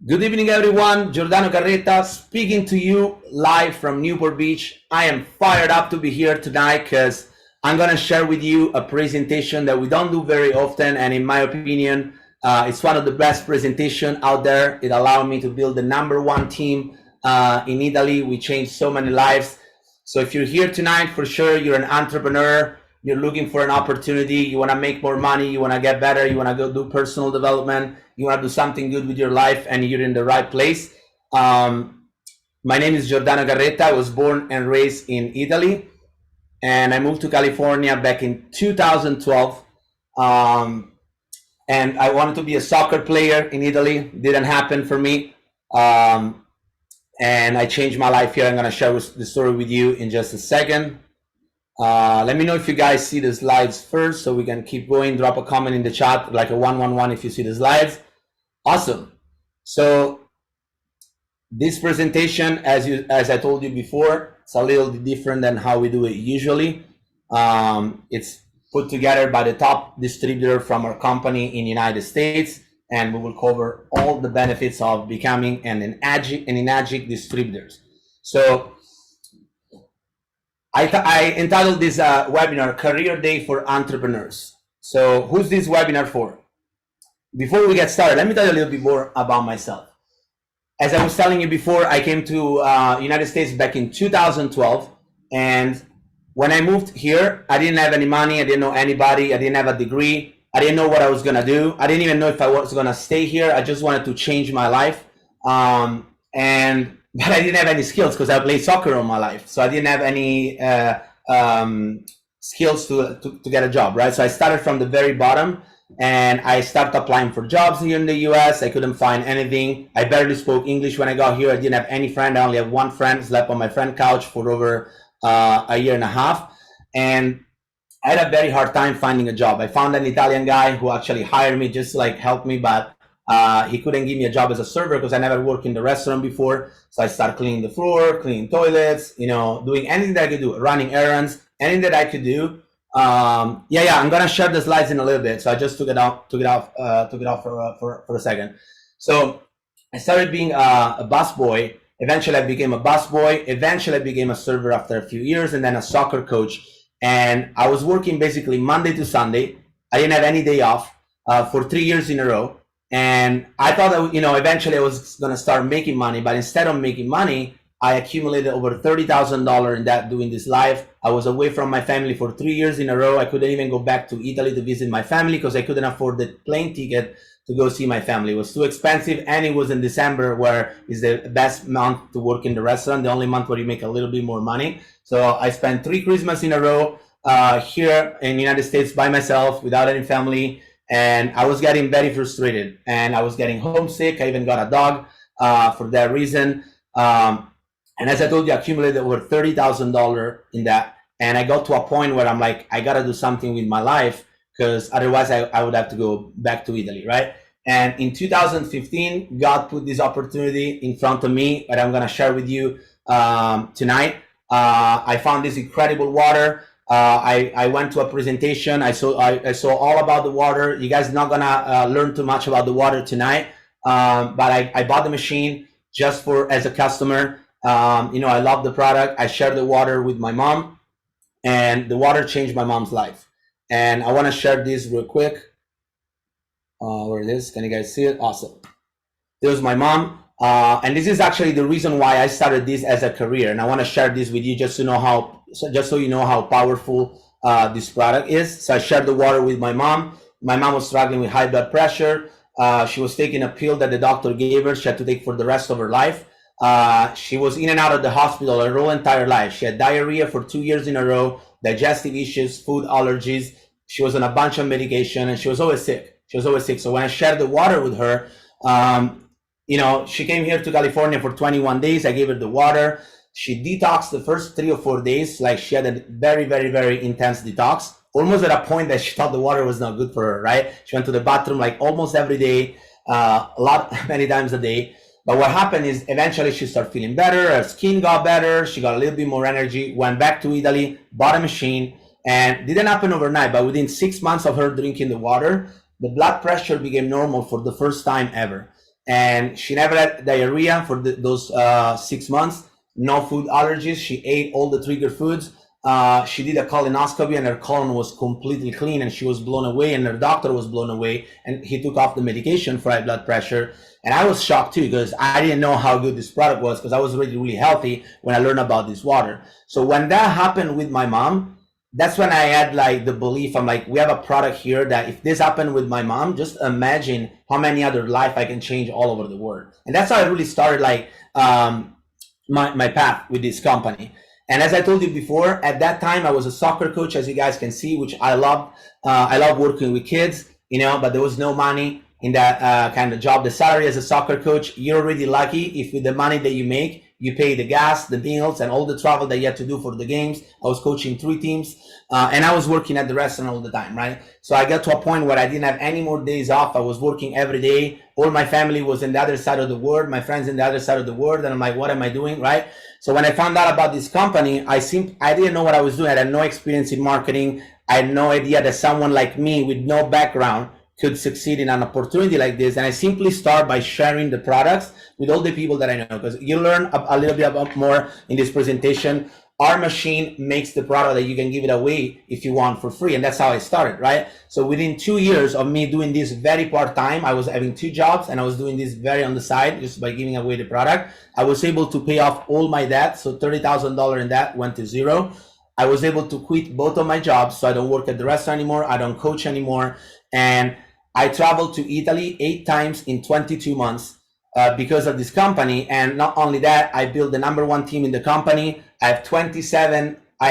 Good evening, everyone. Giordano Carretta speaking to you live from Newport Beach. I am fired up to be here tonight because I'm going to share with you a presentation that we don't do very often. And in my opinion, it's one of the best presentations out there. It allowed me to build the #1 team in Italy. We changed so many lives. So if you're here tonight, for sure, you're an entrepreneur. You're looking for an opportunity. You want to make more money. You want to get better. You want to go do personal development. You want to do something good with your life, and you're in the right place. My name is Giordano Carretta. I was born and raised in Italy, and I moved to California back in 2012. And I wanted to be a soccer player in Italy. Didn't happen for me. And I changed my life here. I'm going to share the story with you in just a second. Let me know if you guys see the slides first so we can keep going. Drop a comment in the chat, like a 111 if you see the slides. Awesome. So this presentation, as I told you before, it's a little different than how we do it usually. It's put together by the top distributor from our company in the United States, and we will cover all the benefits of becoming an Enagic distributors. So I entitled this webinar Career Day for Entrepreneurs. So who's this webinar for? Before we get started, let me tell you a little bit more about myself. As I was telling you before, I came to United States back in 2012. And when I moved here, I didn't have any money. I didn't know anybody. I didn't have a degree. I didn't know what I was going to do. I didn't even know if I was going to stay here. I just wanted to change my life. But I didn't have any skills because I played soccer all my life. So I didn't have any skills to get a job, right? So I started from the very bottom, and I started applying for jobs here in the US. I couldn't find anything. I barely spoke English when I got here. I didn't have any friend. I only have one friend, slept on my friend's couch for over a year and a half. And I had a very hard time finding a job. I found an Italian guy who actually hired me just to like help me, but he couldn't give me a job as a server because I never worked in the restaurant before. So I started cleaning the floor, cleaning toilets, doing anything that I could do, running errands, anything that I could do. I'm gonna share the slides in a little bit. So I just took it off for a second. So I started being a busboy. Eventually I became a busboy. Eventually I became a server after a few years, and then a soccer coach. And I was working basically Monday to Sunday. I didn't have any day off for 3 years in a row. And I thought that, eventually I was going to start making money, but instead of making money, I accumulated over $30,000 in debt doing this live. I was away from my family for 3 years in a row. I couldn't even go back to Italy to visit my family because I couldn't afford the plane ticket to go see my family. It was too expensive, and it was in December, where is the best month to work in the restaurant, the only month where you make a little bit more money. So I spent 3 Christmas in a row here in the United States by myself without any family. And I was getting very frustrated, and I was getting homesick. I even got a dog for that reason. And as I told you, I accumulated over $30,000 in that. And I got to a point where I'm like, I got to do something with my life, because otherwise I would have to go back to Italy, right? And in 2015, God put this opportunity in front of me that I'm going to share with you tonight. I found this incredible water. I went to a presentation. I saw all about the water. You guys are not gonna learn too much about the water tonight, but I bought the machine just as a customer. I love the product. I shared the water with my mom, and the water changed my mom's life. And I want to share this real quick. Where it is? Can you guys see it? Awesome. There's my mom. And this is actually the reason why I started this as a career. And I want to share this with you just so you know how powerful this product is. So I shared the water with my mom. My mom was struggling with high blood pressure. She was taking a pill that the doctor gave her. She had to take for the rest of her life. She was in and out of the hospital her whole entire life. She had diarrhea for 2 years in a row, digestive issues, food allergies. She was on a bunch of medication, and she was always sick. So when I shared the water with her, she came here to California for 21 days. I gave her the water. She detoxed the first 3 or 4 days. Like, she had a very, very, very intense detox, almost at a point that she thought the water was not good for her, right? She went to the bathroom like almost every day, many times a day. But what happened is eventually she started feeling better. Her skin got better. She got a little bit more energy, went back to Italy, bought a machine, and didn't happen overnight. But within 6 months of her drinking the water, the blood pressure became normal for the first time ever. and she never had diarrhea for those 6 months. No food allergies. She ate all the trigger foods. She did a colonoscopy and her colon was completely clean, and she was blown away, and her doctor was blown away, and he took off the medication for high blood pressure. And I was shocked too, because I didn't know how good this product was, because I was already really healthy when I learned about this water. So when that happened with my mom, that's when I had like the belief, I'm like, we have a product here that if this happened with my mom, just imagine how many other life I can change all over the world. And that's how I really started like my path with this company. And as I told you before, at that time I was a soccer coach, as you guys can see, which I loved. I love working with kids, you know, but there was no money in that kind of job. The salary as a soccer coach, you're already lucky if with the money that you make, you pay the gas, the meals, and all the travel that you had to do for the games. I was coaching 3 teams, and I was working at the restaurant all the time, right? So I got to a point where I didn't have any more days off. I was working every day. All my family was in the other side of the world, my friends in the other side of the world, and I'm like, what am I doing, right? So when I found out about this company, I didn't know what I was doing. I had no experience in marketing. I had no idea that someone like me with no background could succeed in an opportunity like this. And I simply start by sharing the products with all the people that I know, because you learn a little bit about more in this presentation. Our machine makes the product that you can give it away if you want for free. And that's how I started, right? So within 2 years of me doing this very part-time, I was having 2 jobs and I was doing this very on the side just by giving away the product. I was able to pay off all my debt. So $30,000 in debt went to zero. I was able to quit both of my jobs. So I don't work at the restaurant anymore. I don't coach anymore. And I traveled to Italy 8 times in 22 months because of this company. And not only that, I built the #1 team in the company. I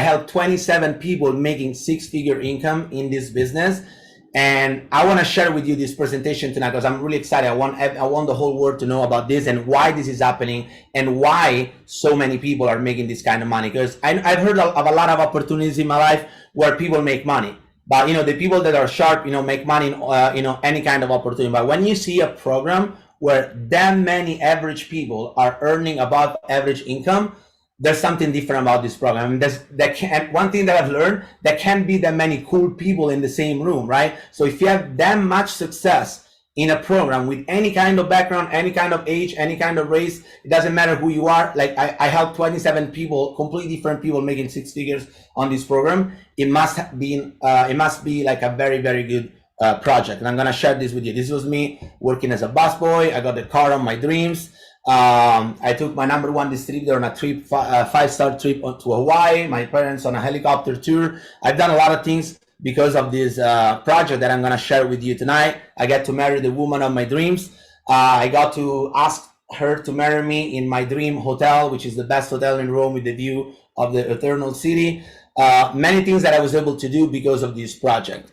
helped 27 people making 6-figure income in this business. And I want to share with you this presentation tonight because I'm really excited. I want the whole world to know about this and why this is happening and why so many people are making this kind of money. Because I've heard of a lot of opportunities in my life where people make money. But, you know, the people that are sharp, you know, make money in, you know, any kind of opportunity. But when you see a program where that many average people are earning above average income, there's something different about this program. And one thing that I've learned, there can't be that many cool people in the same room, right? So if you have that much success in a program with any kind of background, any kind of age, any kind of race, it doesn't matter who you are. Like I helped 27 people, completely different people making 6 figures on this program. It must be like a very, very good project. And I'm gonna share this with you. This was me working as a busboy. I got the car on my dreams. I took my #1 distributor on a trip, 5-star trip to Hawaii, my parents on a helicopter tour. I've done a lot of things because of this project that I'm going to share with you tonight. I got to marry the woman of my dreams. I got to ask her to marry me in my dream hotel, which is the best hotel in Rome with the view of the Eternal City. Many things that I was able to do because of this project.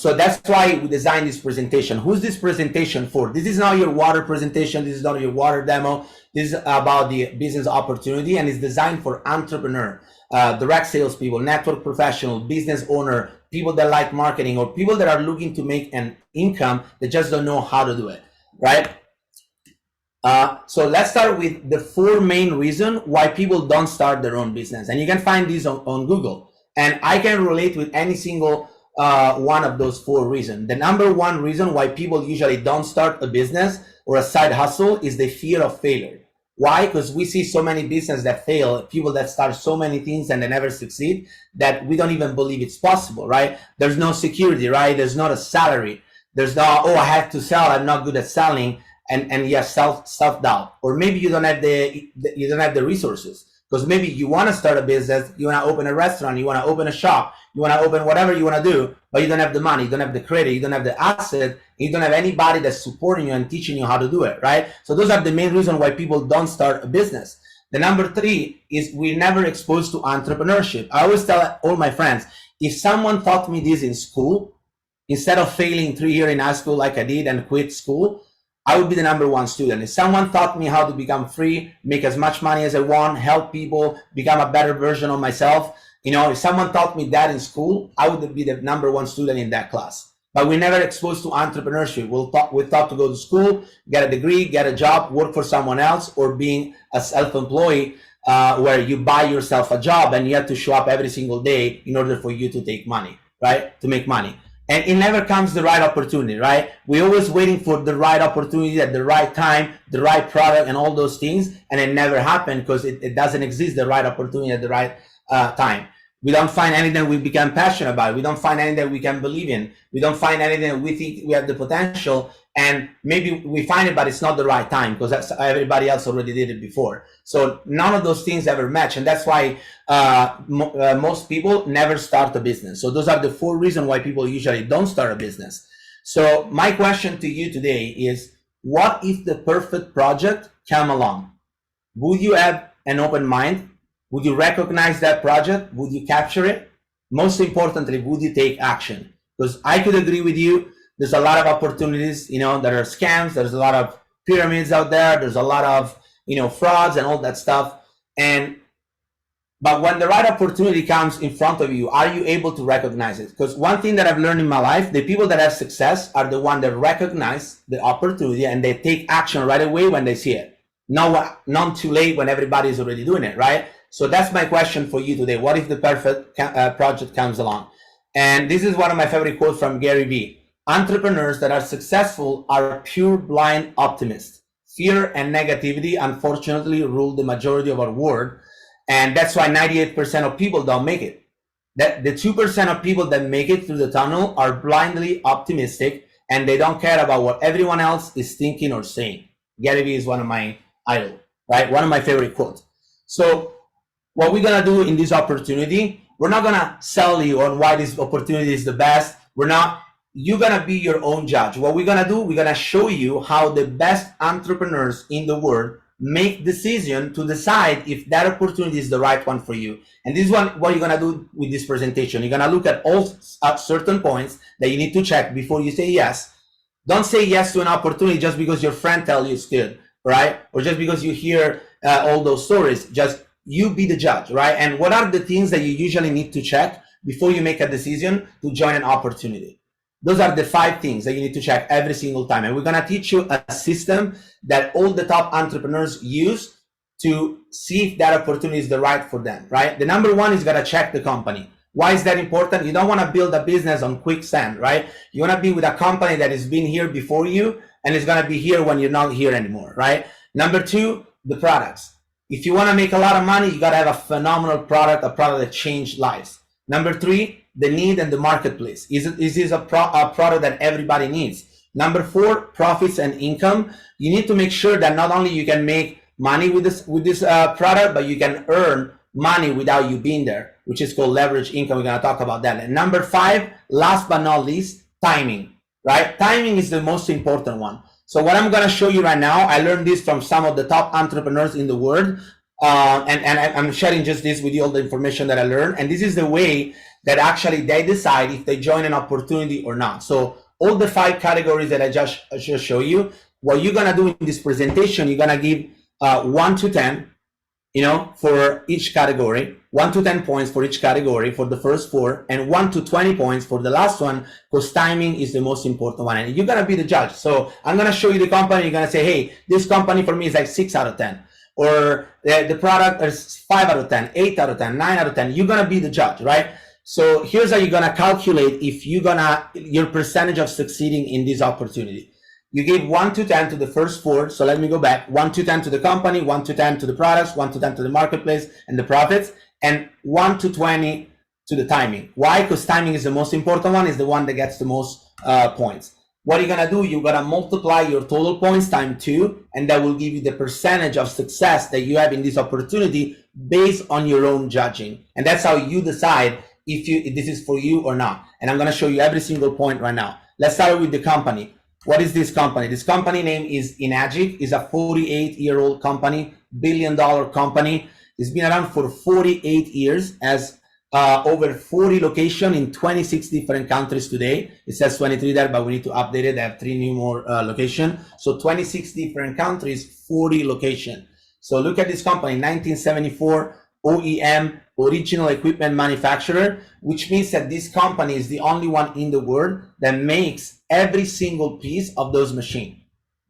So that's why we designed this presentation. Who's this presentation for? This is not your water presentation. This is not your water demo. This is about the business opportunity, and it's designed for entrepreneur, direct salespeople, network professional, business owner, people that like marketing, or people that are looking to make an income that just don't know how to do it, right? So let's start with the 4 main reasons why people don't start their own business. And you can find these on Google. And I can relate with any single one of those 4 reasons. The #1 reason why people usually don't start a business or a side hustle is the fear of failure. Why? Because we see so many businesses that fail, people that start so many things and they never succeed, that we don't even believe it's possible, right? There's no security, right? There's not a salary. There's no, oh, I have to sell, I'm not good at selling, and you have self-doubt. Or maybe you don't have the resources. Because maybe you want to start a business, you want to open a restaurant, you want to open a shop, you want to open whatever you want to do, but you don't have the money, you don't have the credit, you don't have the asset, you don't have anybody that's supporting you and teaching you how to do it, right? So those are the main reasons why people don't start a business. The #3 is we're never exposed to entrepreneurship. I always tell all my friends, if someone taught me this in school, instead of failing 3 years in high school like I did and quit school, I would be the #1 student. If someone taught me how to become free, make as much money as I want, help people, become a better version of myself, you know, if someone taught me that in school, I would be the #1 student in that class. But we're never exposed to entrepreneurship. We're taught to go to school, get a degree, get a job, work for someone else, or being a self-employed where you buy yourself a job and you have to show up every single day in order for you to take money, right? To make money. and it never comes the right opportunity, right? We're always waiting for the right opportunity at the right time, the right product, and all those things, and it never happened because it doesn't exist, the right opportunity at the right time. We don't find anything that we become passionate about. We don't find anything that we can believe in. We don't find anything that we think we have the potential, and maybe we find it, but it's not the right time because that's everybody else already did it before. So none of those things ever match, and that's why most people never start a business. So those are the 4 reasons why people usually don't start a business. So my question to you today is, what if the perfect project came along? Would you have an open mind? Would you recognize that project? Would you capture it? Most importantly, would you take action? Because I could agree with you, there's a lot of opportunities, there are scams, there's a lot of pyramids out there, there's a lot of, frauds and all that stuff. But when the right opportunity comes in front of you, are you able to recognize it? Because one thing that I've learned in my life, the people that have success are the ones that recognize the opportunity and they take action right away when they see it. Not too late when everybody's already doing it, right? So that's my question for you today. What if the perfect project comes along? And this is one of my favorite quotes from Gary Vee. Entrepreneurs that are successful are pure blind optimists. Fear and negativity, unfortunately, rule the majority of our world. And that's why 98% of people don't make it. The 2% of people that make it through the tunnel are blindly optimistic and they don't care about what everyone else is thinking or saying. Gary Vee is one of my idols, right? One of my favorite quotes. So what we're gonna do in this opportunity, we're not gonna sell you on why this opportunity is the best. You're gonna be your own judge. What we're gonna do, we're gonna show you how the best entrepreneurs in the world make decision to decide if that opportunity is the right one for you. And this is what you're gonna do with this presentation. You're gonna look at all certain points that you need to check before you say yes. Don't say yes to an opportunity just because your friend tells you it's good, right? Or just because you hear all those stories. Just you be the judge, right? And what are the things that you usually need to check before you make a decision to join an opportunity? Those are the 5 things that you need to check every single time. And we're gonna teach you a system that all the top entrepreneurs use to see if that opportunity is the right for them, right? The number 1 is you gotta check the company. Why is that important? You don't wanna build a business on quicksand, right? You wanna be with a company that has been here before you and is gonna be here when you're not here anymore, right? Number 2, the products. If you want to make a lot of money, you got to have a phenomenal product, a product that changed lives. Number 3, the need and the marketplace. Is this a product that everybody needs? Number 4, profits and income. You need to make sure that not only you can make money with this product, but you can earn money without you being there, which is called leverage income. We're going to talk about that. And number 5, last but not least, timing, right? Timing is the most important one. So what I'm going to show you right now, I learned this from some of the top entrepreneurs in the world, and I'm sharing just this with you, all the information that I learned. And this is the way that actually they decide if they join an opportunity or not. So all the 5 categories that I just show you, what you're going to do in this presentation, you're going to give 1 to 10, for each category, 1 to 10 points for each category for the first 4, and 1 to 20 points for the last one, because timing is the most important one. And you're going to be the judge. So I'm going to show you the company. You're going to say, hey, this company for me is like 6 out of 10. Or the product is 5 out of 10, 8 out of 10, 9 out of 10. You're going to be the judge, right? So here's how you're going to calculate if your percentage of succeeding in this opportunity. You gave 1 to 10 to the first 4. So let me go back. 1 to 10 to the company, 1 to 10 to the products, 1 to 10 to the marketplace and the profits, and 1 to 20 to the timing. Why? Because timing is the most important one, is the one that gets the most points. What you're going to do, you're going to multiply your total points times 2, and that will give you the percentage of success that you have in this opportunity based on your own judging. And that's how you decide if this is for you or not. And I'm going to show you every single point right now. Let's start with the company. What is this company? This company name is Enagic. It's a 48-year-old company, billion-dollar company. It's been around for 48 years, has over 40 locations in 26 different countries today. It says 23 there, but we need to update it. They have 3 more locations. So 26 different countries, 40 locations. So look at this company, 1974, OEM, original equipment manufacturer, which means that this company is the only one in the world that makes every single piece of those machines.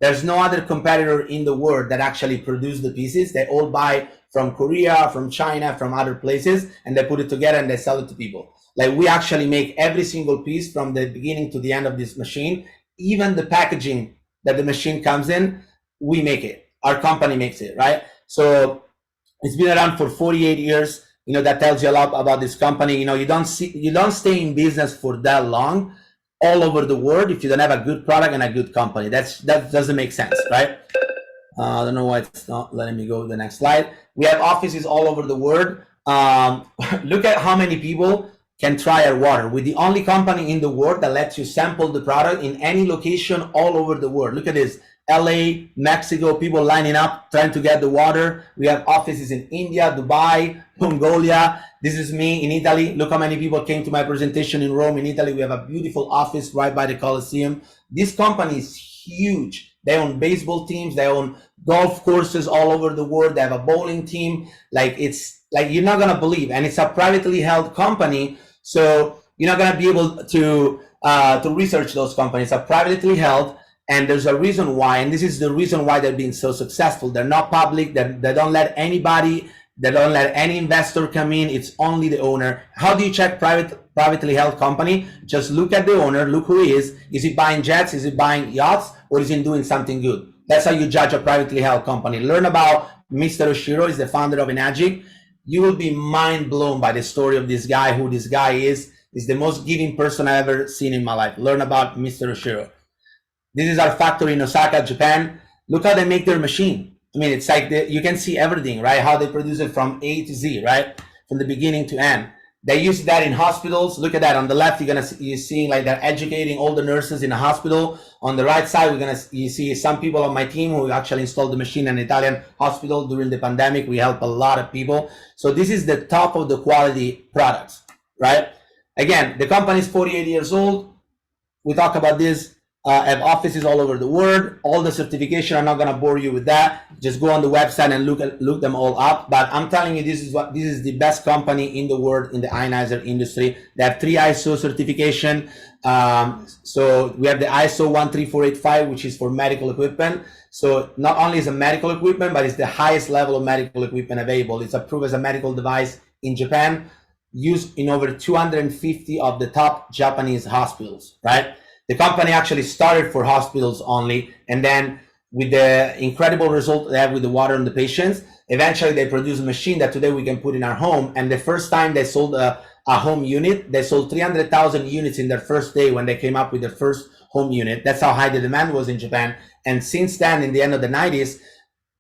There's no other competitor in the world that actually produce the pieces. They all buy from Korea, from China, from other places, and they put it together and they sell it to people. Like, we actually make every single piece from the beginning to the end of this machine. Even the packaging that the machine comes in, we make it. Our company makes it, right? So it's been around for 48 years. You know, that tells you a lot about this company. You know, you don't stay in business for that long all over the world if you don't have a good product and a good company. That doesn't make sense, right? I don't know why it's not letting me go to the next slide. We have offices all over the world. Look at how many people can try our water. We're the only company in the world that lets you sample the product in any location all over the world. Look at this. LA, Mexico, people lining up trying to get the water. We have offices in India, Dubai, Mongolia. This is me in Italy. Look how many people came to my presentation in Rome, in Italy. We have a beautiful office right by the Colosseum. This company is huge. They own baseball teams. They own golf courses all over the world. They have a bowling team. Like, it's like, you're not gonna believe. And it's a privately held company, so you're not gonna be able to research those companies. Are privately held. And there's a reason why, and this is the reason why they're being so successful. They're not public. They don't let anybody, they don't let any investor come in. It's only the owner. How do you check privately held company? Just look at the owner, look who he is. Is he buying jets? Is he buying yachts? Or is he doing something good? That's how you judge a privately held company. Learn about Mr. Oshiro, is the founder of Enagic. You will be mind blown by the story of this guy, who this guy is. He's the most giving person I've ever seen in my life. Learn about Mr. Oshiro. This is our factory in Osaka, Japan. Look how they make their machine. I mean, it's like you can see everything, right? How they produce it from A to Z, right? From the beginning to end. They use that in hospitals. Look at that. On the left, you're seeing like they're educating all the nurses in a hospital. On the right side, you see some people on my team who actually installed the machine in an Italian hospital during the pandemic. We help a lot of people. So this is the top of the quality products, right? Again, the company is 48 years old. We talk about this. Have offices all over the world. All the certification, I'm not gonna bore you with that. Just go on the website and look them all up. But I'm telling you, this is the best company in the world in the ionizer industry. They have 3 ISO certification. So we have the ISO 13485, which is for medical equipment. So not only is it medical equipment, but it's the highest level of medical equipment available. It's approved as a medical device in Japan, used in over 250 of the top Japanese hospitals, right? The company actually started for hospitals only, and then with the incredible result they have with the water on the patients, eventually they produce a machine that today we can put in our home. And the first time they sold a home unit, they sold 300,000 units in their first day when they came up with their first home unit. That's how high the demand was in Japan. And since then, in the end of the 90s,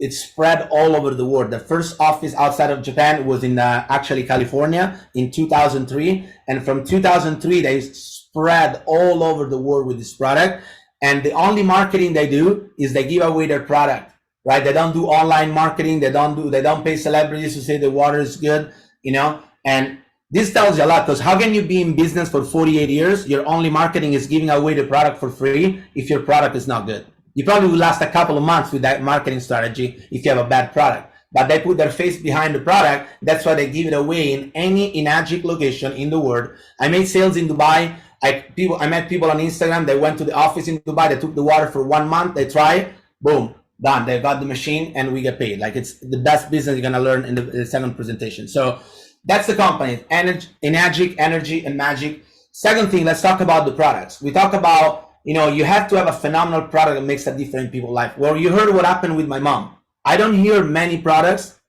it spread all over the world. The first office outside of Japan was in actually California in 2003. And from 2003, they spread all over the world with this product. And the only marketing they do is they give away their product, right? They don't do online marketing. They don't pay celebrities to say the water is good, you know? And this tells you a lot, because how can you be in business for 48 years? Your only marketing is giving away the product for free if your product is not good. You probably will last a couple of months with that marketing strategy if you have a bad product. But they put their face behind the product. That's why they give it away in any Enagic location in the world. I made sales in Dubai. I met people on Instagram. They went to the office in Dubai. They took the water for 1 month. They try, boom, done. They got the machine and we get paid. Like, it's the best business you're gonna learn in the second presentation. So that's the company, Enagic, Energy, and Magic. Second thing, let's talk about the products. We talk about, you know, you have to have a phenomenal product that makes a difference in people's life. Well, you heard what happened with my mom. I don't hear many products.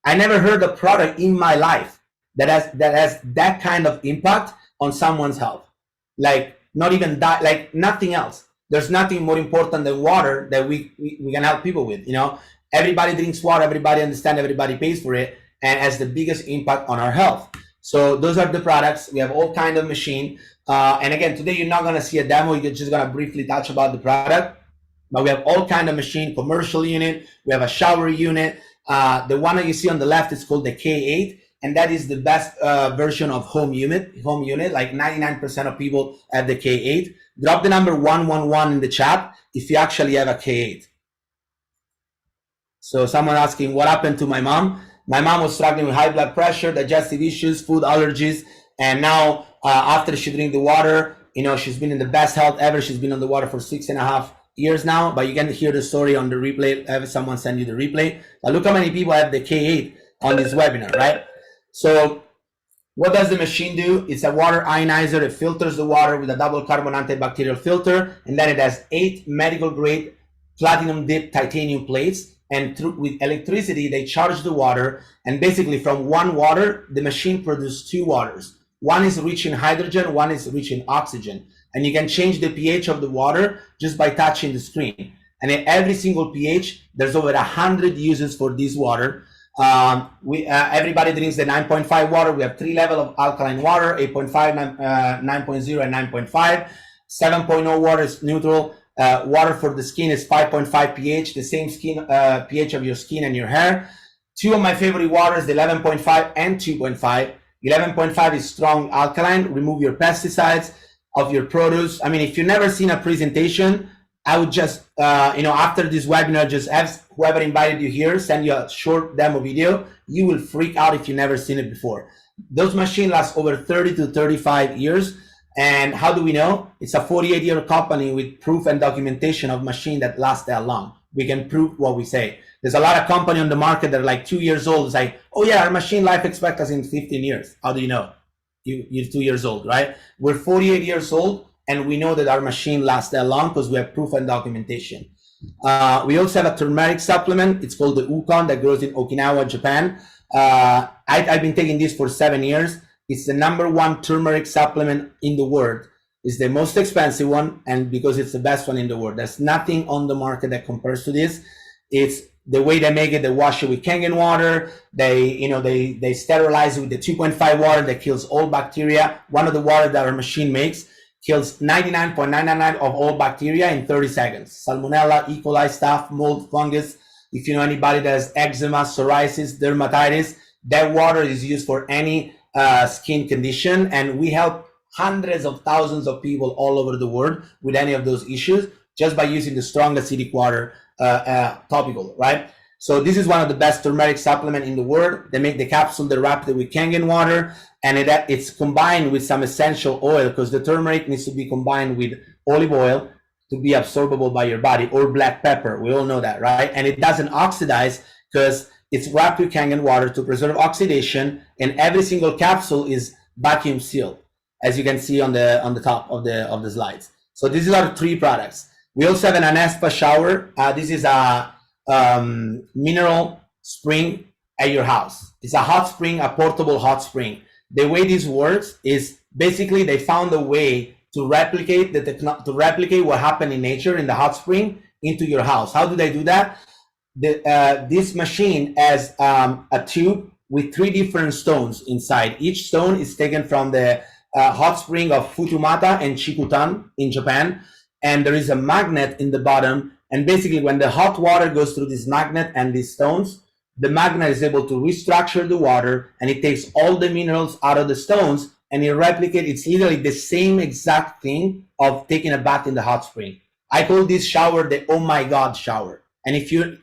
I never heard a product in my life that has that kind of impact on someone's health. Like, not even that, like nothing else. There's nothing more important than water that we can help people with. You know, everybody drinks water, everybody understands, everybody pays for it, and has the biggest impact on our health. So those are the products. We have all kind of machine. And again, today you're not gonna see a demo. You're just gonna briefly touch about the product. But we have all kind of machine, commercial unit. We have a shower unit. The one that you see on the left is called the K8. And that is the best version of home unit. Like 99% of people have the K8. Drop the number 111 in the chat if you actually have a K8. So someone asking, what happened to my mom? My mom was struggling with high blood pressure, digestive issues, food allergies. And now after she drank the water, you know, she's been in the best health ever. She's been on the water for 6.5 years now, but you can hear the story on the replay. Have someone send you the replay. But look how many people have the K8 on this webinar, right? So what does the machine do? It's a water ionizer. It filters the water with a double carbon antibacterial filter, and then it has 8 medical grade platinum dipped titanium plates, and with electricity they charge the water, and basically from one water the machine produces 2 waters. One is rich in hydrogen, one is rich in oxygen, and you can change the pH of the water just by touching the screen. And in every single pH there's over 100 uses for this water. Everybody drinks the 9.5 water. We have 3 levels of alkaline water: 8.5, 9.0, and 9.5. 7.0 water is neutral. Water for the skin is 5.5 pH, the same skin pH of your skin and your hair. 2 of my favorite waters, the 11.5 and 2.5. 11.5 is strong alkaline. Remove your pesticides of your produce. I mean, if you've never seen a presentation, I would just, after this webinar, just have whoever invited you here send you a short demo video. You will freak out if you've never seen it before. Those machines last over 30 to 35 years. And how do we know? It's a 48-year company with proof and documentation of machine that lasts that long. We can prove what we say. There's a lot of company on the market that are like 2 years old. It's like, oh yeah, our machine life expectancy in 15 years. How do you know? You're 2 years old, right? We're 48 years old. And we know that our machine lasts that long because we have proof and documentation. We also have a turmeric supplement. It's called the Ukon that grows in Okinawa, Japan. I've been taking this for 7 years. It's the #1 turmeric supplement in the world. It's the most expensive one, and because it's the best one in the world. There's nothing on the market that compares to this. It's the way they make it. They wash it with Kangen water. They sterilize it with the 2.5 water that kills all bacteria. One of the water that our machine makes kills 99.999 of all bacteria in 30 seconds. Salmonella, E. coli, staph, mold, fungus. If you know anybody that has eczema, psoriasis, dermatitis, that water is used for any skin condition. And we help hundreds of thousands of people all over the world with any of those issues just by using the strong acidic water topical, right? So this is one of the best turmeric supplement in the world. They make the capsule, they wrap it with Kangen water, and it's combined with some essential oil because the turmeric needs to be combined with olive oil to be absorbable by your body, or black pepper. We all know that, right? And it doesn't oxidize because it's wrapped with Kangen water to preserve oxidation, and every single capsule is vacuum sealed, as you can see on the top of the slides. So these are 3 products. We also have an Anespa shower. This is a mineral spring at your house. It's a hot spring, a portable hot spring. The way this works is basically they found a way to replicate what happened in nature in the hot spring into your house. How do they do that? This machine has a tube with 3 different stones inside. Each stone is taken from the hot spring of Futumata and Chikutan in Japan, and there is a magnet in the bottom. And basically, when the hot water goes through this magnet and these stones, the magnet is able to restructure the water, and it takes all the minerals out of the stones, and it replicates. It's literally the same exact thing of taking a bath in the hot spring. I call this shower the oh my god shower. And if you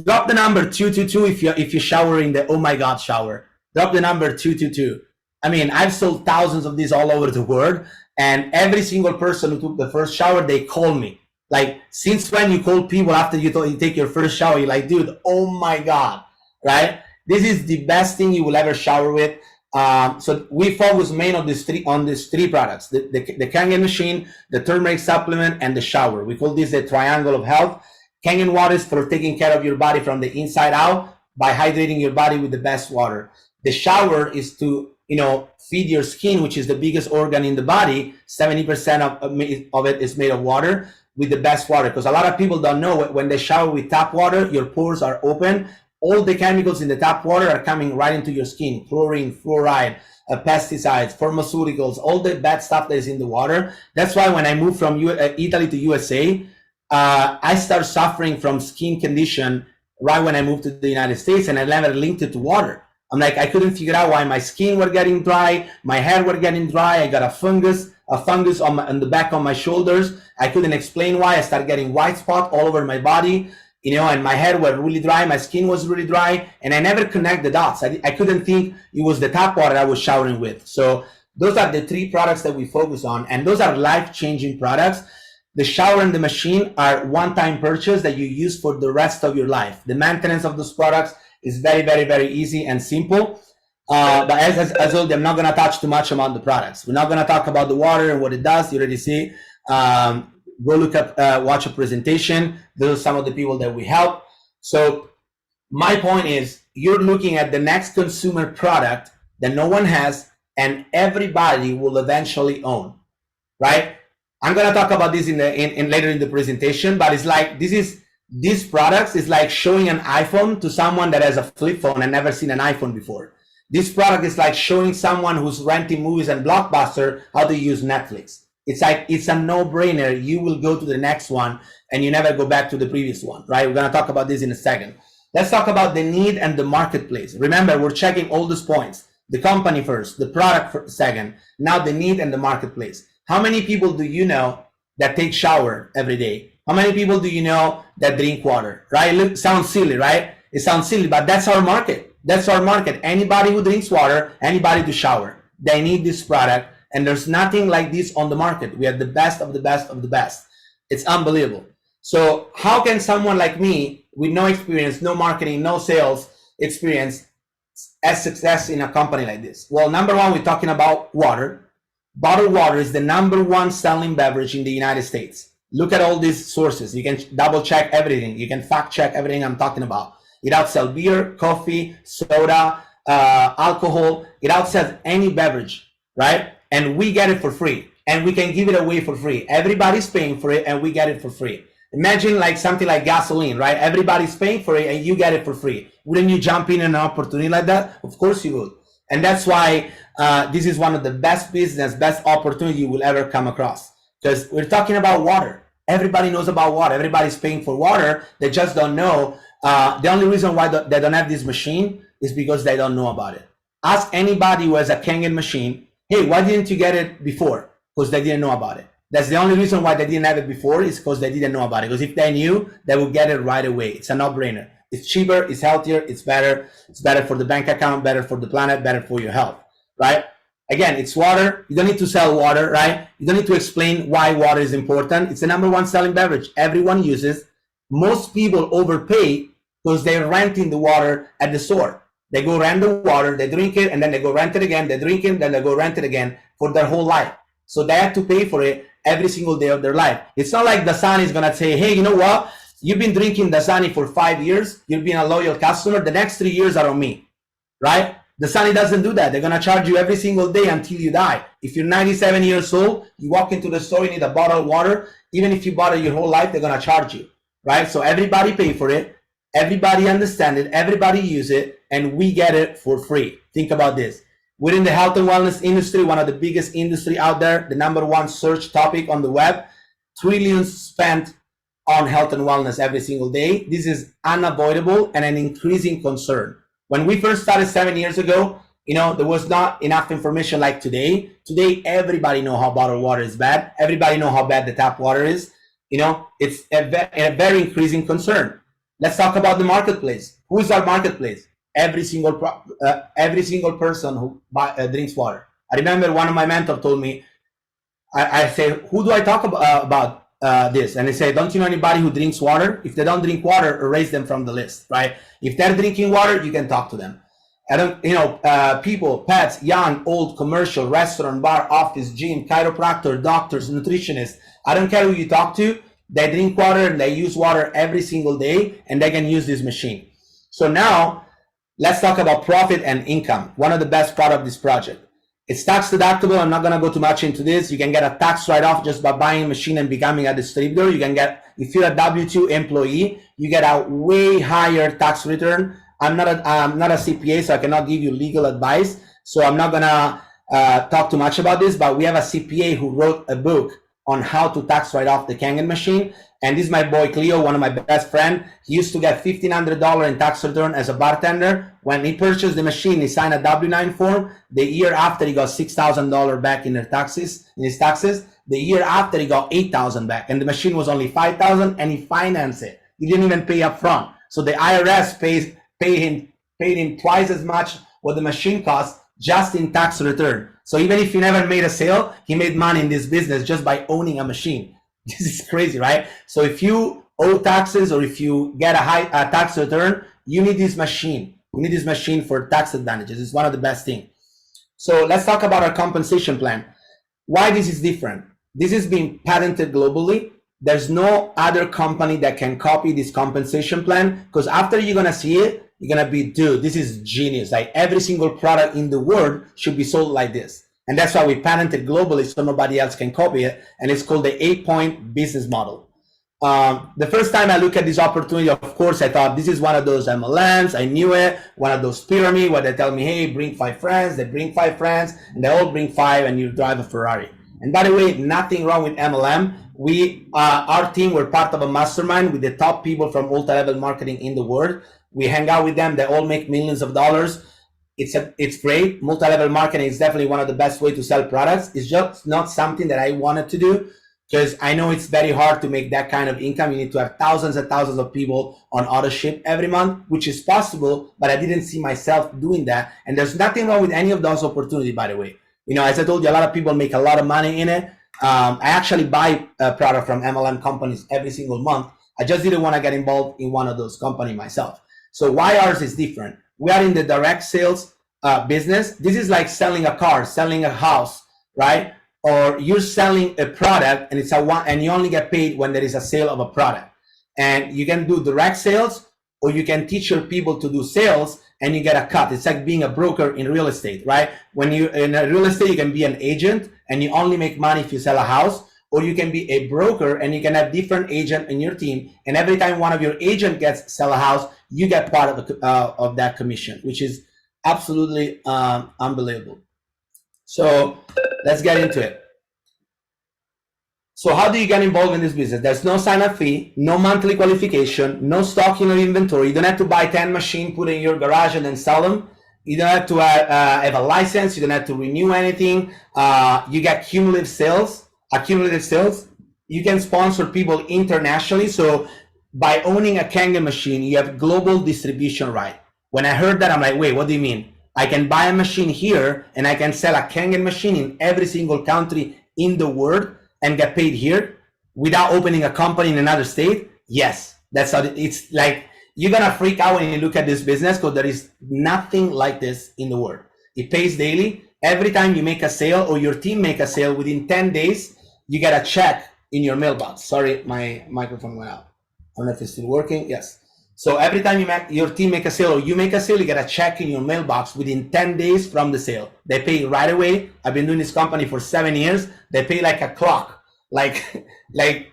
drop the number 222 if you shower in the oh my god shower, drop the number 222. I mean, I've sold thousands of these all over the world, and every single person who took the first shower, they call me. Like, since when you call people after you take your first shower? You're like, dude, oh my god, right? This is the best thing you will ever shower with. So we focus mainly on these three products: the Kangen machine, the turmeric supplement, and the shower. We call this the triangle of health. Kangen water is for taking care of your body from the inside out by hydrating your body with the best water. The shower is to feed your skin, which is the biggest organ in the body. 70% of it is made of water, with the best water. Because a lot of people don't know, when they shower with tap water, your pores are open. All the chemicals in the tap water are coming right into your skin: chlorine, fluoride, pesticides, pharmaceuticals, all the bad stuff that is in the water. That's why when I moved from Italy to USA, I started suffering from skin condition right when I moved to the United States, and I never linked it to water. I'm like, I couldn't figure out why my skin were getting dry, my hair were getting dry. I got a fungus on the back of my shoulders. I couldn't explain why. I started getting white spot all over my body, and my hair were really dry, my skin was really dry, and I never connect the dots. I couldn't think it was the tap water I was showering with. So those are the three products that we focus on, and those are life-changing products. The shower and the machine are one-time purchase that you use for the rest of your life. The maintenance of those products is very, very, very easy and simple. But as told, I'm not going to touch too much about the products. We're not going to talk about the water and what it does. You already see. Go look up, watch a presentation. Those are some of the people that we help. So my point is, you're looking at the next consumer product that no one has and everybody will eventually own, right? I'm going to talk about this in later in the presentation, but it's like these products is like showing an iPhone to someone that has a flip phone and never seen an iPhone before. This product is like showing someone who's renting movies and Blockbuster how to use Netflix. It's like, it's a no-brainer. You will go to the next one and you never go back to the previous one, right? We're going to talk about this in a second. Let's talk about the need and the marketplace. Remember, we're checking all these points. The company first, the product second, now the need and the marketplace. How many people do you know that take shower every day? How many people do you know that drink water, right? It sounds silly, right? It sounds silly, but that's our market. That's our market. Anybody who drinks water, anybody to shower, they need this product. And there's nothing like this on the market. We are the best of the best of the best. It's unbelievable. So how can someone like me with no experience, no marketing, no sales experience have success in a company like this? Well, number one, we're talking about water. Bottled water is the #1 selling beverage in the United States. Look at all these sources. You can double check everything. You can fact check everything I'm talking about. It outsells beer, coffee, soda, alcohol. It outsells any beverage, right? And we get it for free. And we can give it away for free. Everybody's paying for it and we get it for free. Imagine like something like gasoline, right? Everybody's paying for it and you get it for free. Wouldn't you jump in an opportunity like that? Of course you would. And that's why this is one of the best business, best opportunity you will ever come across. Because we're talking about water. Everybody knows about water. Everybody's paying for water. They just don't know. The only reason why they don't have this machine is because they don't know about it. Ask anybody who has a Kangen machine, hey, why didn't you get it before? Because they didn't know about it. That's the only reason why they didn't have it before is because they didn't know about it. Because if they knew, they would get it right away. It's a no-brainer. It's cheaper, it's healthier, it's better. It's better for the bank account, better for the planet, better for your health, right? Again, it's water. You don't need to sell water, right? You don't need to explain why water is important. It's the #1 selling beverage. Everyone uses. Most people overpay because they're renting the water at the store. They go rent the water, they drink it, and then they go rent it again. They drink it, then they go rent it again for their whole life. So they have to pay for it every single day of their life. It's not like Dasani is going to say, hey, you know what? You've been drinking Dasani for 5 years. You've been a loyal customer. The next 3 years are on me, right? Dasani doesn't do that. They're going to charge you every single day until you die. If you're 97 years old, you walk into the store, you need a bottle of water. Even if you bought it your whole life, they're going to charge you, right? So everybody pay for it. Everybody understand it. Everybody use it. And we get it for free. Think about this. Within the health and wellness industry, one of the biggest industry out there, the #1 search topic on the web, trillions spent on health and wellness every single day. This is unavoidable and an increasing concern. When we first started 7 years ago, there was not enough information like today. Today, everybody know how bottled water is bad. Everybody know how bad the tap water is. It's a very increasing concern. Let's talk about the marketplace. Who is our marketplace? Every single person who drinks water. I remember one of my mentors told me, I say, who do I talk about this? And they say, don't you know anybody who drinks water? If they don't drink water, erase them from the list, right? If they're drinking water, you can talk to them. People, pets, young, old, commercial, restaurant, bar, office, gym, chiropractor, doctors, nutritionists. I don't care who you talk to. They drink water and they use water every single day and they can use this machine. So now let's talk about profit and income. One of the best part of this project. It's tax deductible. I'm not going to go too much into this. You can get a tax write-off just by buying a machine and becoming a distributor. You can get, if you're a W-2 employee, you get a way higher tax return. I'm not a CPA, so I cannot give you legal advice. So I'm not going to talk too much about this, but we have a CPA who wrote a book on how to tax write off the Kangen machine. And this is my boy Cleo, one of my best friends. He used to get $1,500 in tax return as a bartender. When he purchased the machine, he signed a W-9 form. The year after, he got $6,000 back in his taxes. The year after, he got $8,000 back. And the machine was only $5,000 and he financed it. He didn't even pay up front. So the IRS paid him twice as much what the machine cost just in tax return. So even if he never made a sale, he made money in this business just by owning a machine. This is crazy, right? So if you owe taxes or if you get a high tax return, you need this machine. You need this machine for tax advantages. It's one of the best things. So let's talk about our compensation plan. Why this is different? This is being patented globally. There's no other company that can copy this compensation plan, because after you're gonna see it, you're gonna be, dude, this is genius. Like every single product in the world should be sold like this. And that's why we patented globally so nobody else can copy it. And it's called the 8-point business model. The first time I looked at this opportunity, of course, I thought this is one of those MLMs. I knew it, one of those pyramid where they tell me, hey, bring 5 friends. They bring 5 friends and they all bring 5 and you drive a Ferrari. And by the way, nothing wrong with MLM. Our team, we're part of a mastermind with the top people from multi-level marketing in the world. We hang out with them. They all make millions of dollars. It's great. Multi-level marketing is definitely one of the best ways to sell products. It's just not something that I wanted to do, because I know it's very hard to make that kind of income. You need to have thousands and thousands of people on auto ship every month, which is possible, but I didn't see myself doing that. And there's nothing wrong with any of those opportunities, by the way. You know, as I told you, a lot of people make a lot of money in it. I actually buy a product from MLM companies every single month. I just didn't want to get involved in one of those companies myself. So why ours is different? We are in the direct sales business. This is like selling a car, selling a house, right? Or you're selling a product and and you only get paid when there is a sale of a product. And you can do direct sales, or you can teach your people to do sales and you get a cut. It's like being a broker in real estate, right? When you in real estate, you can be an agent and you only make money if you sell a house, or you can be a broker and you can have different agents in your team. And every time one of your agent gets sell a house, you get part of that commission, which is absolutely unbelievable. So let's get into it. So how do you get involved in this business? There's no sign-up fee, no monthly qualification, no stocking or inventory. You don't have to buy 10 machines, put in your garage, and then sell them. You don't have to have a license. You don't have to renew anything. You get cumulative sales. You can sponsor people internationally. So by owning a Kangen machine, you have global distribution right. When I heard that, I'm like, wait, what do you mean? I can buy a machine here and I can sell a Kangen machine in every single country in the world and get paid here without opening a company in another state? Yes, that's how it's like. You're gonna freak out when you look at this business, because there is nothing like this in the world. It pays daily. Every time you make a sale or your team make a sale, within 10 days, you get a check in your mailbox. Sorry, my microphone went out. I don't know if it's still working. Yes. So every time your team make a sale or you make a sale, you get a check in your mailbox within 10 days from the sale. They pay right away. I've been doing this company for 7 years. They pay like a clock. Like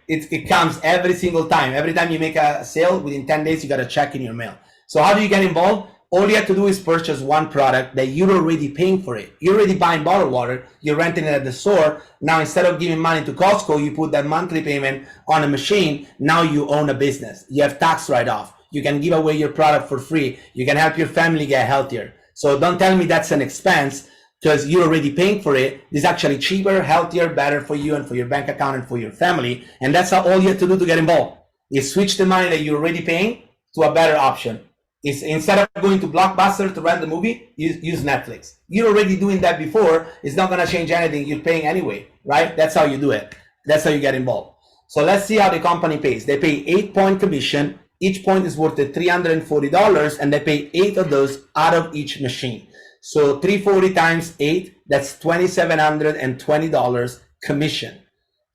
it comes every single time. Every time you make a sale, within 10 days, you got a check in your mail. So how do you get involved? All you have to do is purchase one product that you're already paying for it. You're already buying bottled water. You're renting it at the store. Now, instead of giving money to Costco, you put that monthly payment on a machine. Now you own a business. You have tax write-off. You can give away your product for free. You can help your family get healthier. So don't tell me that's an expense, because you're already paying for it. It's actually cheaper, healthier, better for you and for your bank account and for your family. And that's all you have to do to get involved, is switch the money that you're already paying to a better option. Is instead of going to Blockbuster to rent the movie, use Netflix. You're already doing that before. It's not gonna change anything. You're paying anyway, right? That's how you do it. That's how you get involved. So let's see how the company pays. They pay 8-point commission. Each point is worth $340, and they pay 8 of those out of each machine. So 340 times 8, that's $2,720 commission.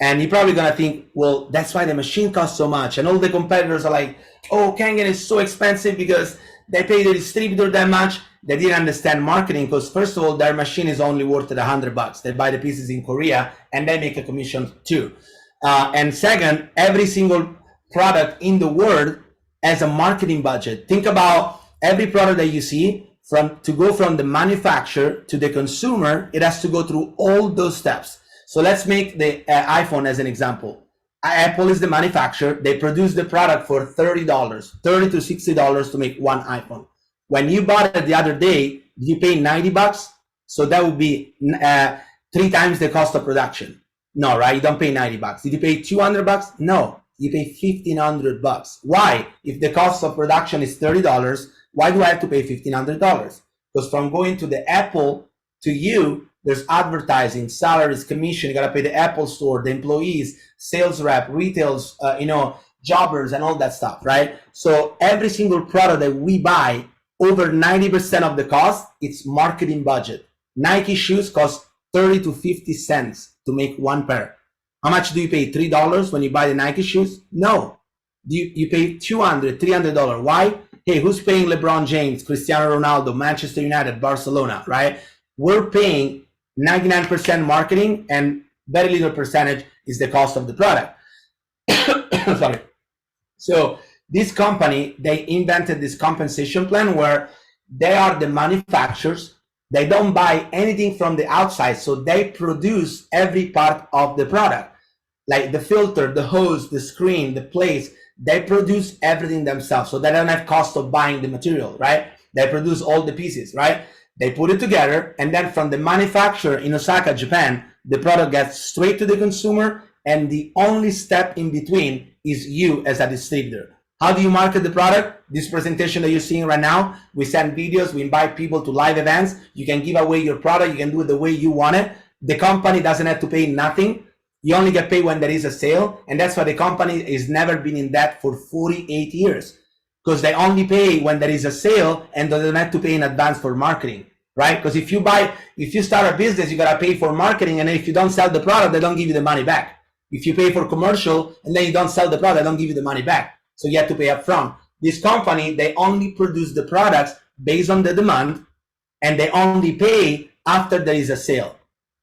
And you're probably gonna think, well, that's why the machine costs so much. And all the competitors are like, oh, Kangen is so expensive because they pay the distributor that much. They didn't understand marketing, because first of all, their machine is only worth $100. They buy the pieces in Korea and they make a commission too. And second, every single product in the world has a marketing budget. Think about every product that you see, to go from the manufacturer to the consumer, it has to go through all those steps. So let's make the iPhone as an example. Apple is the manufacturer. They produce the product for $30 to $60 to make one iPhone. When you bought it the other day, you pay $90. So that would be 3 times the cost of production. No, right? You don't pay $90. Did you pay $200? No, you pay $1,500. Why? If the cost of production is $30, why do I have to pay $1,500? Because from going to the Apple to you, There's advertising, salaries, commission. You got to pay the Apple store, the employees, sales rep, retails, jobbers, and all that stuff, right? So every single product that we buy, over 90% of the cost, it's marketing budget. Nike shoes cost 30 to 50 cents to make one pair. How much do you pay? $3 when you buy the Nike shoes? No. You pay $200, $300. Why? Hey, who's paying LeBron James, Cristiano Ronaldo, Manchester United, Barcelona, right? We're paying 99% marketing, and very little percentage is the cost of the product. Sorry. So this company, they invented this compensation plan where they are the manufacturers. They don't buy anything from the outside, so they produce every part of the product, like the filter, the hose, the screen, the plates. They produce everything themselves, so they don't have cost of buying the material, right? They produce all the pieces, right? They put it together, and then from the manufacturer in Osaka, Japan, the product gets straight to the consumer, and the only step in between is you as a distributor. How do you market the product? This presentation that you're seeing right now, we send videos, we invite people to live events. You can give away your product, you can do it the way you want it. The company doesn't have to pay nothing. You only get paid when there is a sale, and that's why the company has never been in debt for 48 years, because they only pay when there is a sale, and they don't have to pay in advance for marketing, right? Because if you start a business, you gotta pay for marketing, and if you don't sell the product, they don't give you the money back. If you pay for commercial and then you don't sell the product, they don't give you the money back. So you have to pay up front. This company, they only produce the products based on the demand, and they only pay after there is a sale.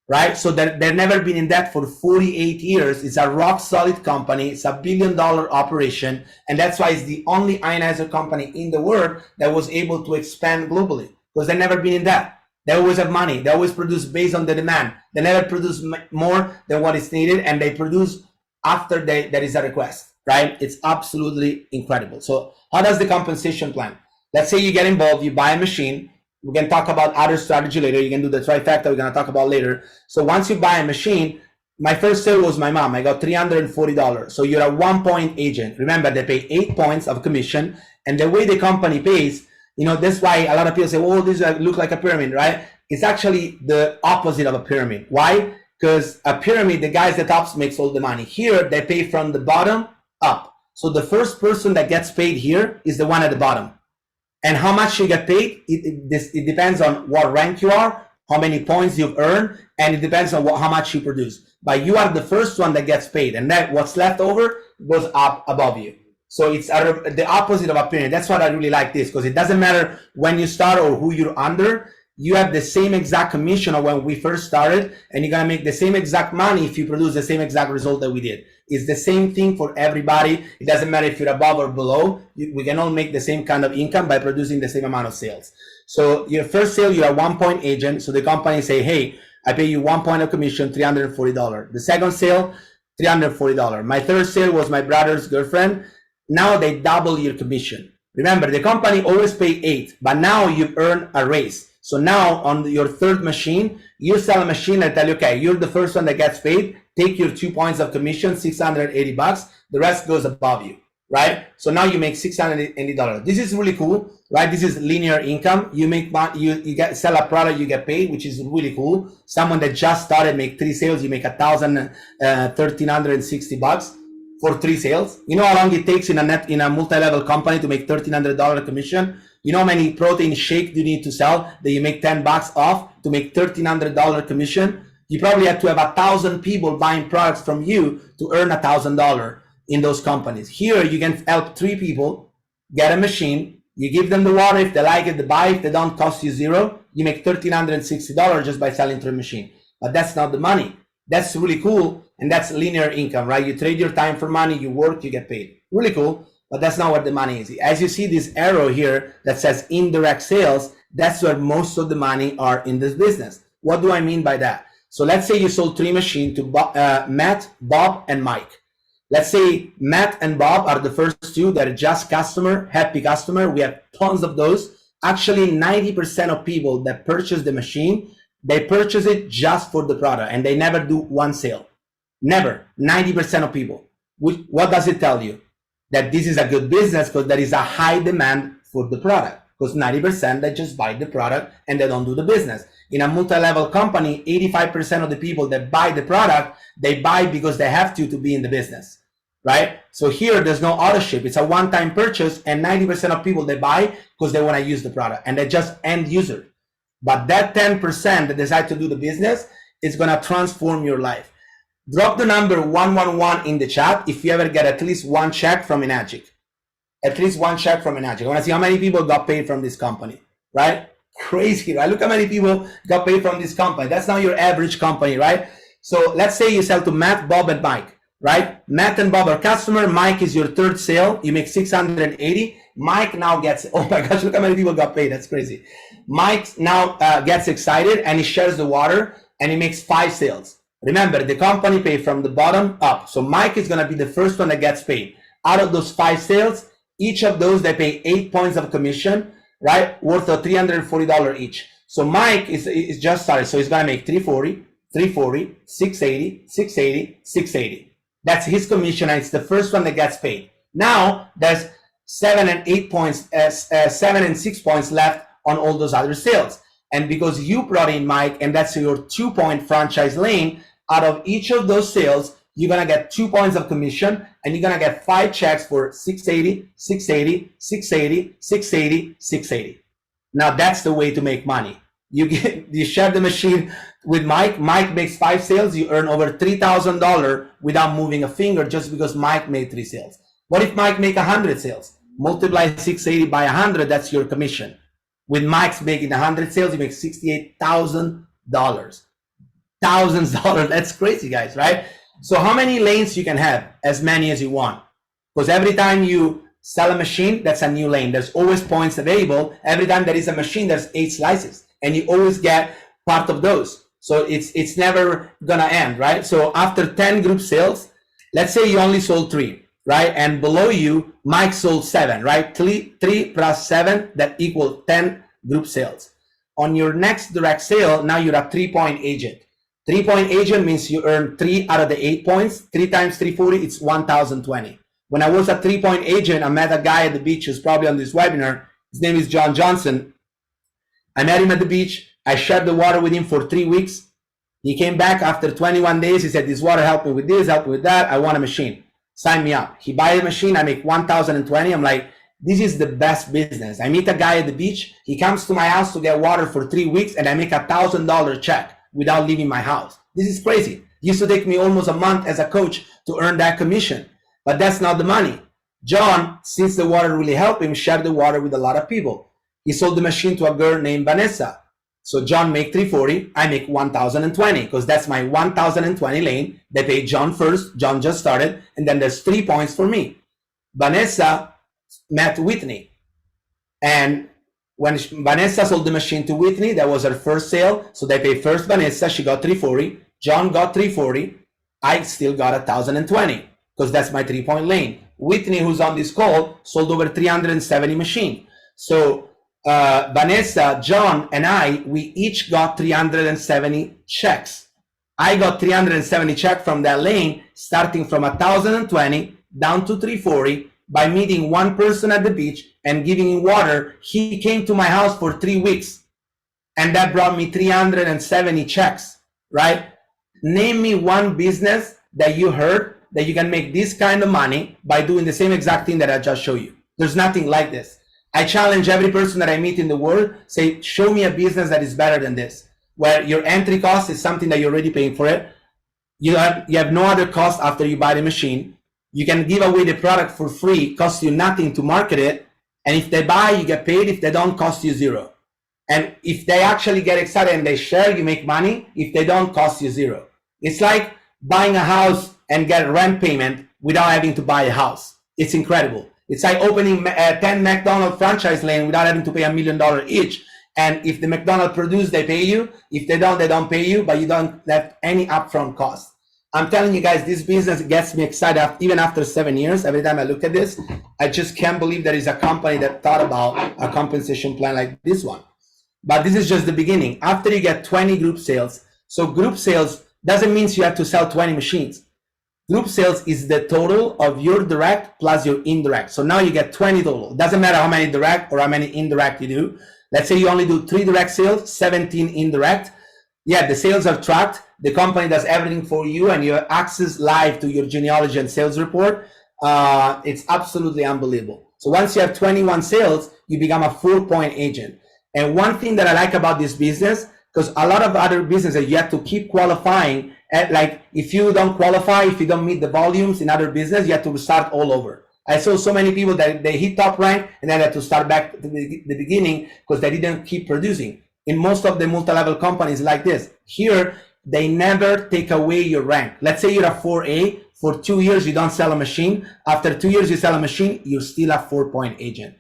Right? So they've never been in debt for 48 years. It's a rock solid company. It's $1 billion operation. And that's why it's the only ionizer company in the world that was able to expand globally, because they've never been in debt. They always have money. They always produce based on the demand. They never produce more than what is needed, and they produce after there is a request, right? It's absolutely incredible. So how does the compensation plan? Let's say you get involved, you buy a machine. We can talk about other strategy later. You can do the trifecta we're going to talk about later. So once you buy a machine, my first sale was my mom. I got $340. So you're a 1-point agent. Remember, they pay 8 points of commission. And the way the company pays, that's why a lot of people say, oh, this look like a pyramid, right? It's actually the opposite of a pyramid. Why? Because a pyramid, the guys at the top makes all the money. Here, they pay from the bottom up. So the first person that gets paid here is the one at the bottom. And how much you get paid, it depends on what rank you are, how many points you've earned, and it depends on how much you produce. But you are the first one that gets paid, and then what's left over goes up above you. So it's the opposite of a pyramid. That's what I really like this, because it doesn't matter when you start or who you're under. You have the same exact commission of when we first started, and you're gonna make the same exact money if you produce the same exact result that we did. It's the same thing for everybody. It doesn't matter if you're above or below. We can all make the same kind of income by producing the same amount of sales. So your first sale, you're a 1-point agent. So the company say, hey, I pay you 1 point of commission, $340. The second sale, $340. My third sale was my brother's girlfriend. Now they double your commission. Remember, the company always pay 8, but now you earn a raise. So now on your third machine, you sell a machine and tell you, okay, you're the first one that gets paid. Take your 2 points of commission, $680. The rest goes above you, right? So now you make $680. This is really cool, right? This is linear income. You make sell a product, you get paid, which is really cool. Someone that just started make 3 sales, you make $1,360 for 3 sales. You know how long it takes in a multi-level company to make $1,300 commission? You know how many protein shake you need to sell that you make $10 off to make $1,300 commission? You probably have to have 1,000 people buying products from you to earn $1,000 in those companies. Here, you can help 3 people get a machine. You give them the water. If they like it, they buy. If they don't, cost you $0. You make $1,360 just by selling through a machine. But that's not the money. That's really cool. And that's linear income, right? You trade your time for money. You work, you get paid. Really cool. But that's not where the money is. As you see this arrow here that says indirect sales, that's where most of the money are in this business. What do I mean by that? So let's say you sold 3 machines to Matt, Bob, and Mike. Let's say Matt and Bob are the first 2 that are just customer, happy customer. We have tons of those. Actually, 90% of people that purchase the machine, they purchase it just for the product, and they never do 1 sale. Never. 90% of people. What does it tell you? That this is a good business because there is a high demand for the product. because 90% they just buy the product and they don't do the business. In a multi-level company, 85% of the people that buy the product, they buy because they have to be in the business, right? So here, there's no ownership. It's a one-time purchase, and 90% of people, they buy because they want to use the product, and they're just end user. But that 10% that decide to do the business is going to transform your life. Drop the number 111 in the chat if you ever get at least one check from Enagic. At least one check from Enagic. I want to see how many people got paid from this company, right? Crazy, right? Look how many people got paid from this company. That's not your average company, right? So let's say you sell to Matt, Bob, and Mike, right? Matt and Bob are customer. Mike is your third sale. You make 680. Mike now gets, oh my gosh, look how many people got paid. That's crazy. Mike now gets excited and he shares the water and he makes 5 sales. Remember, the company pays from the bottom up. So Mike is going to be the first one that gets paid. Out of those 5 sales, each of those, they pay 8 points of commission, right? Worth of $340 each. So Mike is just started. So he's going to make 340, 340, 680, 680, 680. That's his commission, and it's the first one that gets paid. Now there's 7 and 8 points, 7 and 6 points left on all those other sales. And because you brought in Mike, and that's your 2-point franchise lane, out of each of those sales, you're going to get 2 points of commission, and you're going to get 5 checks for 680, 680, 680, 680, 680. Now that's the way to make money. You share the machine with Mike. Mike makes 5 sales. You earn over $3,000 without moving a finger, just because Mike made 3 sales. What if Mike make 100 sales? Multiply 680 by 100. That's your commission. With Mike's making 100 sales, you make $68,000. Thousands of dollars. That's crazy, guys, right? So how many lanes you can have? As many as you want. Because every time you sell a machine, that's a new lane. There's always points available. Every time there is a machine, there's 8 slices. And you always get part of those. So it's never gonna end, right? So after 10 group sales, let's say you only sold 3, right? And below you, Mike sold 7, right? 3 plus 7, that equals 10 group sales. On your next direct sale, now you're a 3-point agent. 3-point agent means you earn 3 out of the 8 points. 3 times 340, it's 1,020. When I was a 3-point agent, I met a guy at the beach who's probably on this webinar. His name is John Johnson. I met him at the beach. I shared the water with him for 3 weeks. He came back after 21 days. He said, this water helped me with this, helped me with that. I want a machine. Sign me up. He buys a machine. I make 1,020. I'm like, this is the best business. I meet a guy at the beach. He comes to my house to get water for 3 weeks, and I make $1,000 check without leaving my house. This is crazy. It used to take me almost a month as a coach to earn that commission, but that's not the money. John, since the water really helped him, shared the water with a lot of people. He sold the machine to a girl named Vanessa. So John make 340, I make 1,020, because that's my 1,020 lane. They pay John first. John just started, and then there's 3 points for me. Vanessa met Whitney, and when Vanessa sold the machine to Whitney, that was her first sale. So they paid first Vanessa, she got 340. John got 340. I still got 1,020 because that's my 3-point lane. Whitney, who's on this call, sold over 370 machines. So Vanessa, John, and I, we each got 370 checks. I got 370 checks from that lane, starting from 1,020 down to 340. By meeting one person at the beach and giving him water, he came to my house for 3 weeks, and that brought me 370 checks, right? Name me one business that you heard that you can make this kind of money by doing the same exact thing that I just showed you. There's nothing like this. I challenge every person that I meet in the world, say, show me a business that is better than this, where your entry cost is something that you're already paying for it. You have no other cost after you buy the machine. You can give away the product for free, costs you nothing to market it. And if they buy, you get paid. If they don't, cost you 0. And if they actually get excited and they share, you make money. If they don't, cost you 0. It's like buying a house and get rent payment without having to buy a house. It's incredible. It's like opening 10 McDonald's franchise lane without having to pay $1 million each. And if the McDonald's produce, they pay you. If they don't pay you, but you don't have any upfront cost. I'm telling you guys, this business gets me excited even after 7 years. Every time I look at this, I just can't believe there is a company that thought about a compensation plan like this one. But this is just the beginning. After you get 20 group sales, so group sales doesn't mean you have to sell 20 machines. Group sales is the total of your direct plus your indirect. So now you get 20 total. It doesn't matter how many direct or how many indirect you do. Let's say you only do 3 direct sales, 17 indirect. Yeah, the sales are tracked. The company does everything for you, and you have access live to your genealogy and sales report. It's absolutely unbelievable. So once you have 21 sales, you become a 4-point agent. And one thing that I like about this business, because a lot of other businesses, you have to keep qualifying. Like if you don't qualify, if you don't meet the volumes in other business, you have to start all over. I saw so many people that they hit top rank and then had to start back to the beginning because they didn't keep producing. In most of the multi-level companies like this, here, they never take away your rank. Let's say you're a 4A, for 2 years, you don't sell a machine. After 2 years, you sell a machine, you're still a 4-point agent.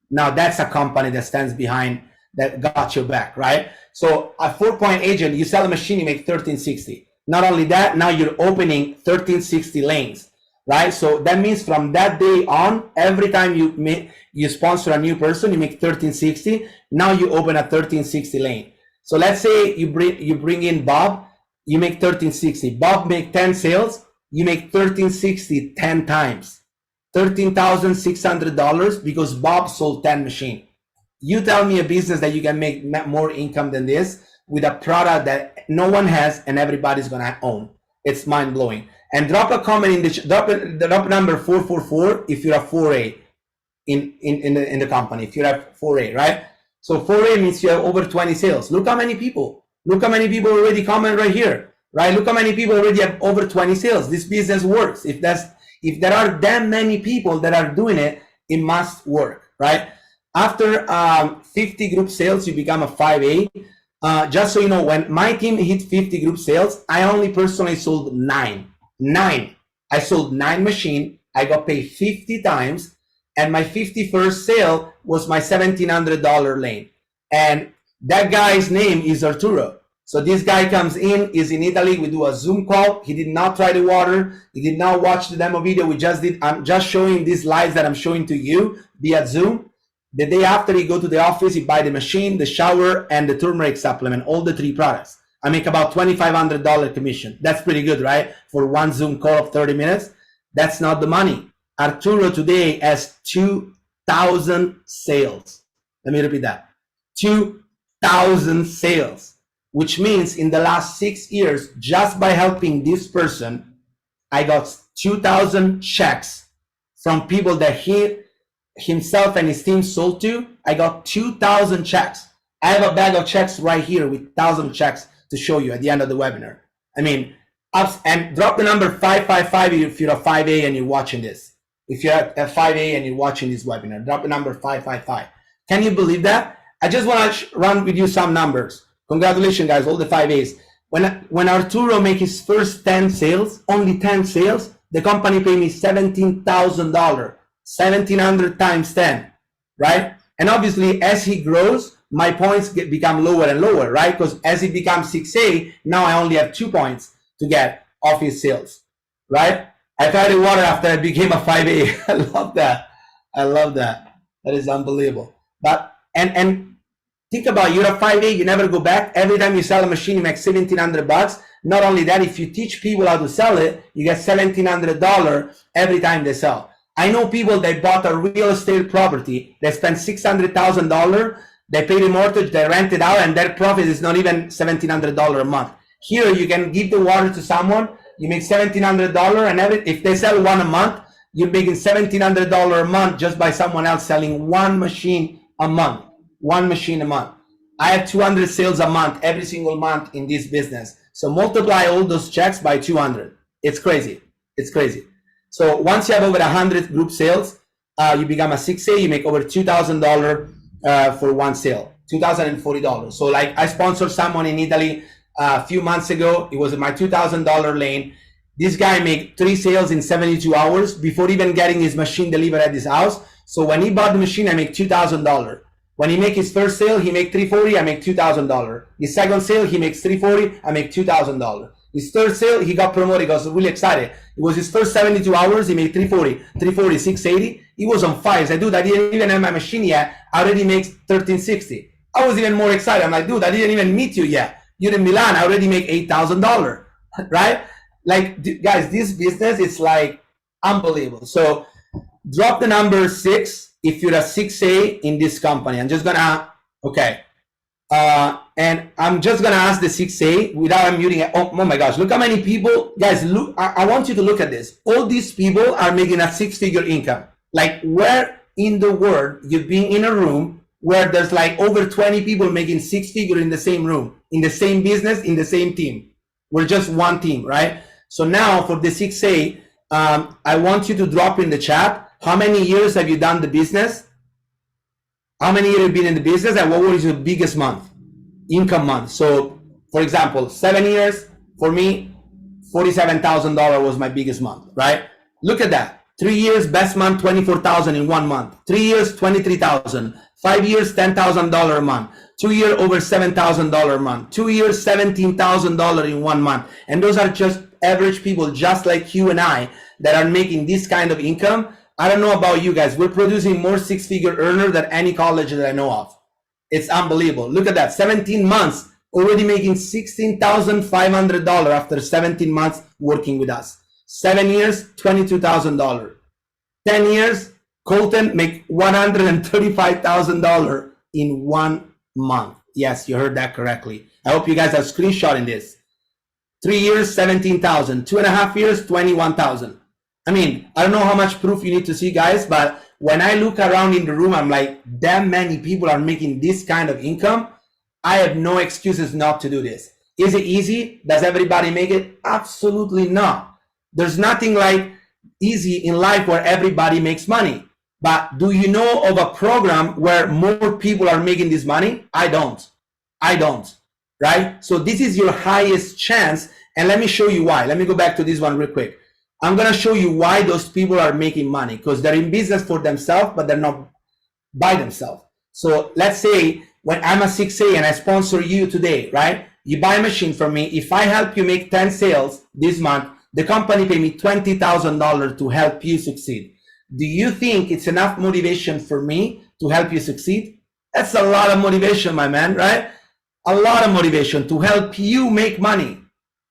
Now that's a company that stands behind, that got your back, right? So a 4-point agent, you sell a machine, you make 1360. Not only that, now you're opening 1360 lanes, right? So that means from that day on, every time you sponsor a new person, you make 1360. Now you open a 1360 lane. So let's say you bring in Bob, you make 1360. Bob make 10 sales, you make 1360 10 times. $13,600 because Bob sold 10 machines. You tell me a business that you can make more income than this with a product that no one has and everybody's gonna own. It's mind blowing. And drop a comment in the drop number 444 if you're a 4A in the company. If you're a 4A, right? So 4A means you have over 20 sales. Look how many people. Look how many people already comment right here, right? Look how many people already have over 20 sales. This business works. If there are that many people that are doing it, it must work, right? After 50 group sales, you become a 5A. Just so you know, when my team hit 50 group sales, I only personally sold 9. I sold 9 machines. I got paid 50 times. And my 51st sale was my $1,700 lane. And that guy's name is Arturo. So this guy comes in, is in Italy. We do a Zoom call. He did not try the water. He did not watch the demo video. I'm just showing these slides that I'm showing to you via Zoom. The day after, he go to the office, he buy the machine, the shower, and the turmeric supplement, all the 3 products. I make about $2,500 commission. That's pretty good, right? For one Zoom call of 30 minutes. That's not the money. Arturo today has 2,000 sales. Let me repeat that. 2,000 sales, which means in the last 6 years, just by helping this person, I got 2,000 checks from people that he himself and his team sold to. I got 2,000 checks. I have a bag of checks right here with 1,000 checks to show you at the end of the webinar. I mean, and drop the number 555 if you're a 5A and you're watching this. If you're a 5A and you're watching this webinar, drop the number 555. Can you believe that? I just want to run with you some numbers. Congratulations, guys, all the 5As. When Arturo made his first 10 sales, only 10 sales, the company paid me $17,000. 1,700 times 10, right? And obviously, as he grows, my points become lower and lower, right? Because as he becomes 6A, now I only have 2 points to get off his sales, right? I tried the water after I became a 5A. I love that. I love that. That is unbelievable. But and think about it, you're a 5A, you never go back. Every time you sell a machine, you make $1,700. Not only that, if you teach people how to sell it, you get $1,700 every time they sell. I know people that bought a real estate property, they spent $600,000, they pay the mortgage, they rent it out, and their profit is not even $1,700 a month. Here, you can give the water to someone, you make $1,700, and if they sell one a month, you're making $1,700 a month just by someone else selling one machine a month. One machine a month. I have 200 sales a month, every single month in this business. So multiply all those checks by 200. It's crazy. It's crazy. So once you have over 100 group sales, you become a 6A, you make over $2,000 for one sale, $2,040. So like I sponsored someone in Italy a few months ago. It was my $2,000 lane. This guy made 3 sales in 72 hours before even getting his machine delivered at his house. So when he bought the machine, I make $2,000. When he make his first sale, he make $340, I make $2,000. His second sale, he makes $340, I make $2,000. His third sale, he got promoted. He was really excited. It was his first 72 hours. He made 340, 680. He was on fire. He said, dude, I didn't even have my machine yet. I already make 1360. I was even more excited. I'm like, dude, I didn't even meet you yet. You're in Milan. I already make $8,000, right? Like, guys, this business is like unbelievable. So drop the number 6 if you're a 6A in this company. I'm just gonna, okay. And I'm just gonna ask the 6A without unmuting it. Oh my gosh, look how many people, guys, look, I want you to look at this. All these people are making a 6-figure income. Like, where in the world you've been in a room where there's like over 20 people making 6-figure in the same room, in the same business, in the same team? We're just one team, right? So now for the 6A, I want you to drop in the chat, how many years have you done the business? How many years have you been in the business, and what was your biggest month, income month? So for example, 7 years, for me, $47,000 was my biggest month, right? Look at that. 3 years, best month, 24,000 in 1 month. 3 years, 23,000. 5 years, $10,000 a month. 2 years, over $7,000 a month. 2 years, $17,000 in 1 month. And those are just average people just like you and I that are making this kind of income. I don't know about you guys. We're producing more 6-figure earner than any college that I know of. It's unbelievable. Look at that. 17 months, already making $16,500 after 17 months working with us. 7 years, $22,000. 10 years, Colton make $135,000 in 1 month. Yes, you heard that correctly. I hope you guys are screenshotting this. 3 years, 17,000. 2.5 years, 21,000. I mean, I don't know how much proof you need to see, guys, but when I look around in the room, I'm like, damn many people are making this kind of income. I have no excuses not to do this. Is it easy? Does everybody make it? Absolutely not. There's nothing like easy in life where everybody makes money. But do you know of a program where more people are making this money? I don't, right? So this is your highest chance. And let me show you why. Let me go back to this one real quick. I'm gonna show you why those people are making money, because they're in business for themselves, but they're not by themselves. So let's say when I'm a 6A and I sponsor you today, right? You buy a machine from me. If I help you make 10 sales this month, the company pay me $20,000 to help you succeed. Do you think it's enough motivation for me to help you succeed? That's a lot of motivation, my man, right? A lot of motivation to help you make money.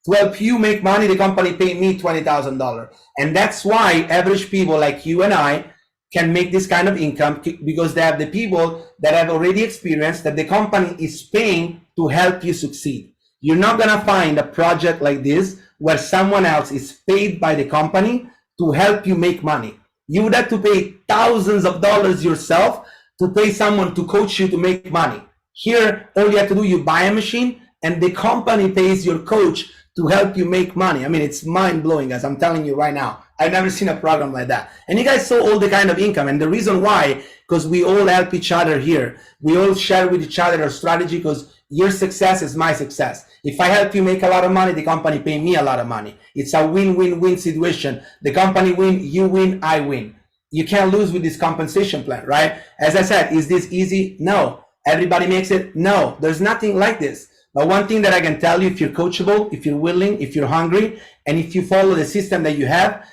To help you make money, the company paid me $20,000. And that's why average people like you and I can make this kind of income, because they have the people that have already experienced that the company is paying to help you succeed. You're not gonna find a project like this where someone else is paid by the company to help you make money. You would have to pay thousands of dollars yourself to pay someone to coach you to make money. Here, all you have to do, you buy a machine and the company pays your coach to help you make money. I mean, it's mind-blowing, guys. I'm telling you right now. I've never seen a program like that. And you guys saw all the kind of income. And the reason why, because we all help each other here. We all share with each other our strategy, because your success is my success. If I help you make a lot of money, the company pay me a lot of money. It's a win-win-win situation. The company win, you win, I win. You can't lose with this compensation plan, right? As I said, is this easy? No. Everybody makes it? No. There's nothing like this. But one thing that I can tell you, if you're coachable, if you're willing, if you're hungry, and if you follow the system that we have,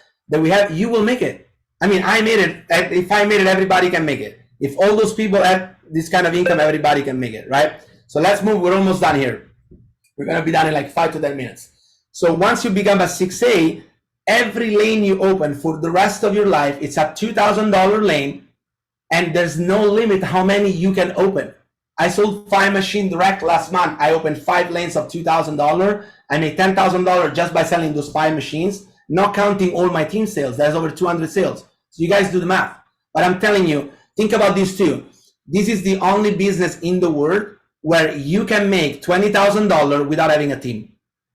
you will make it. I mean, I made it. If I made it, everybody can make it. If all those people have this kind of income, everybody can make it, right? So let's move. We're almost done here. We're going to be done in like 5 to 10 minutes. So once you become a 6A, every lane you open for the rest of your life, it's a $2,000 lane, and there's no limit how many you can open. I sold 5 machine direct last month. I opened 5 lanes of $2,000. I made $10,000 just by selling those 5 machines, not counting all my team sales. There's over 200 sales. So you guys do the math. But I'm telling you, think about this too. This is the only business in the world where you can make $20,000 without having a team.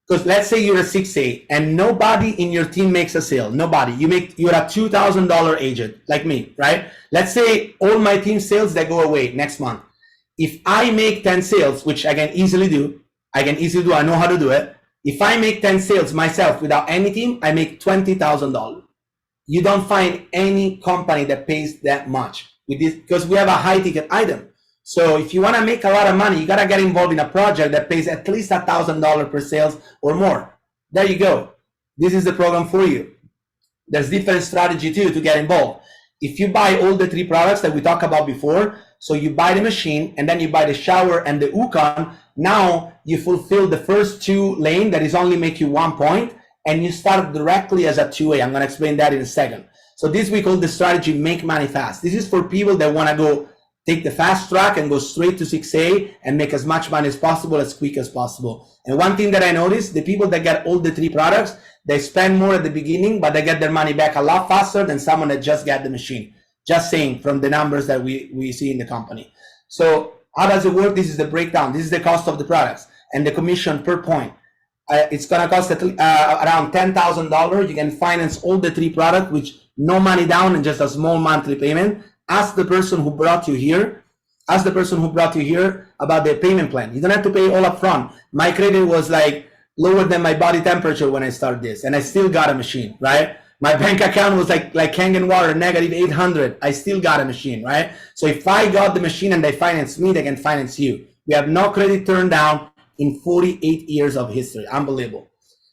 Because let's say you're a 6A and nobody in your team makes a sale. Nobody. You're a $2,000 agent like me, right? Let's say all my team sales, they go away next month. If I make 10 sales, which I can easily do, I know how to do it. If I make 10 sales myself without any team, I make $20,000. You don't find any company that pays that much with this, because we have a high ticket item. So if you want to make a lot of money, you got to get involved in a project that pays at least $1,000 per sales or more. There you go. This is the program for you. There's different strategy too to get involved. If you buy all the 3 products that we talked about before, so you buy the machine and then you buy the shower and the Ukon, now you fulfill the first 2 lane that is only make you 1 point, and you start directly as a 2A. I'm going to explain that in a second. So this we call the strategy make money fast. This is for people that want to go take the fast track and go straight to 6A and make as much money as possible, as quick as possible. And one thing that I noticed, the people that get all the 3 products, they spend more at the beginning, but they get their money back a lot faster than someone that just got the machine. Just saying, from the numbers that we see in the company. So how does it work? This is the breakdown. This is the cost of the products and the commission per point. It's going to cost around $10,000. You can finance all the 3 products, which no money down and just a small monthly payment. Ask the person who brought you here. Ask the person who brought you here about their payment plan. You don't have to pay all up front. My credit was like lower than my body temperature when I started this, and I still got a machine, right? My bank account was like hanging water, negative 800. I still got a machine, right? So if I got the machine and they finance me, they can finance you. We have no credit turned down in 48 years of history. Unbelievable.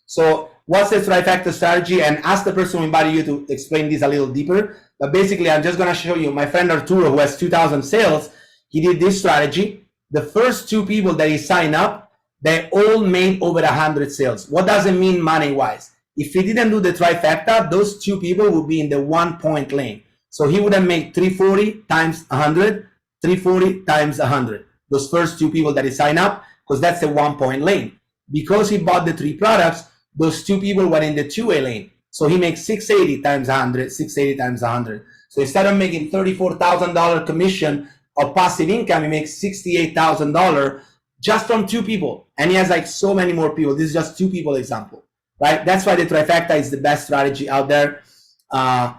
So what's the trifecta strategy? And ask the person who invited you to explain this a little deeper. But basically, I'm just going to show you my friend Arturo, who has 2,000 sales. He did this strategy. The first 2 people that he signed up, they all made over 100 sales. What does it mean money-wise? If he didn't do the trifecta, those 2 people would be in the 1 point lane. So he would have made 340 times 100, 340 times 100. Those first 2 people that he signed up, because that's the 1 point lane. Because he bought the 3 products, those 2 people went in the 2A lane. So he makes 680 times 100, 680 times 100. So instead of making $34,000 commission of passive income, he makes $68,000 just from 2 people. And he has like so many more people. This is just 2 people example, right? That's why the trifecta is the best strategy out there. And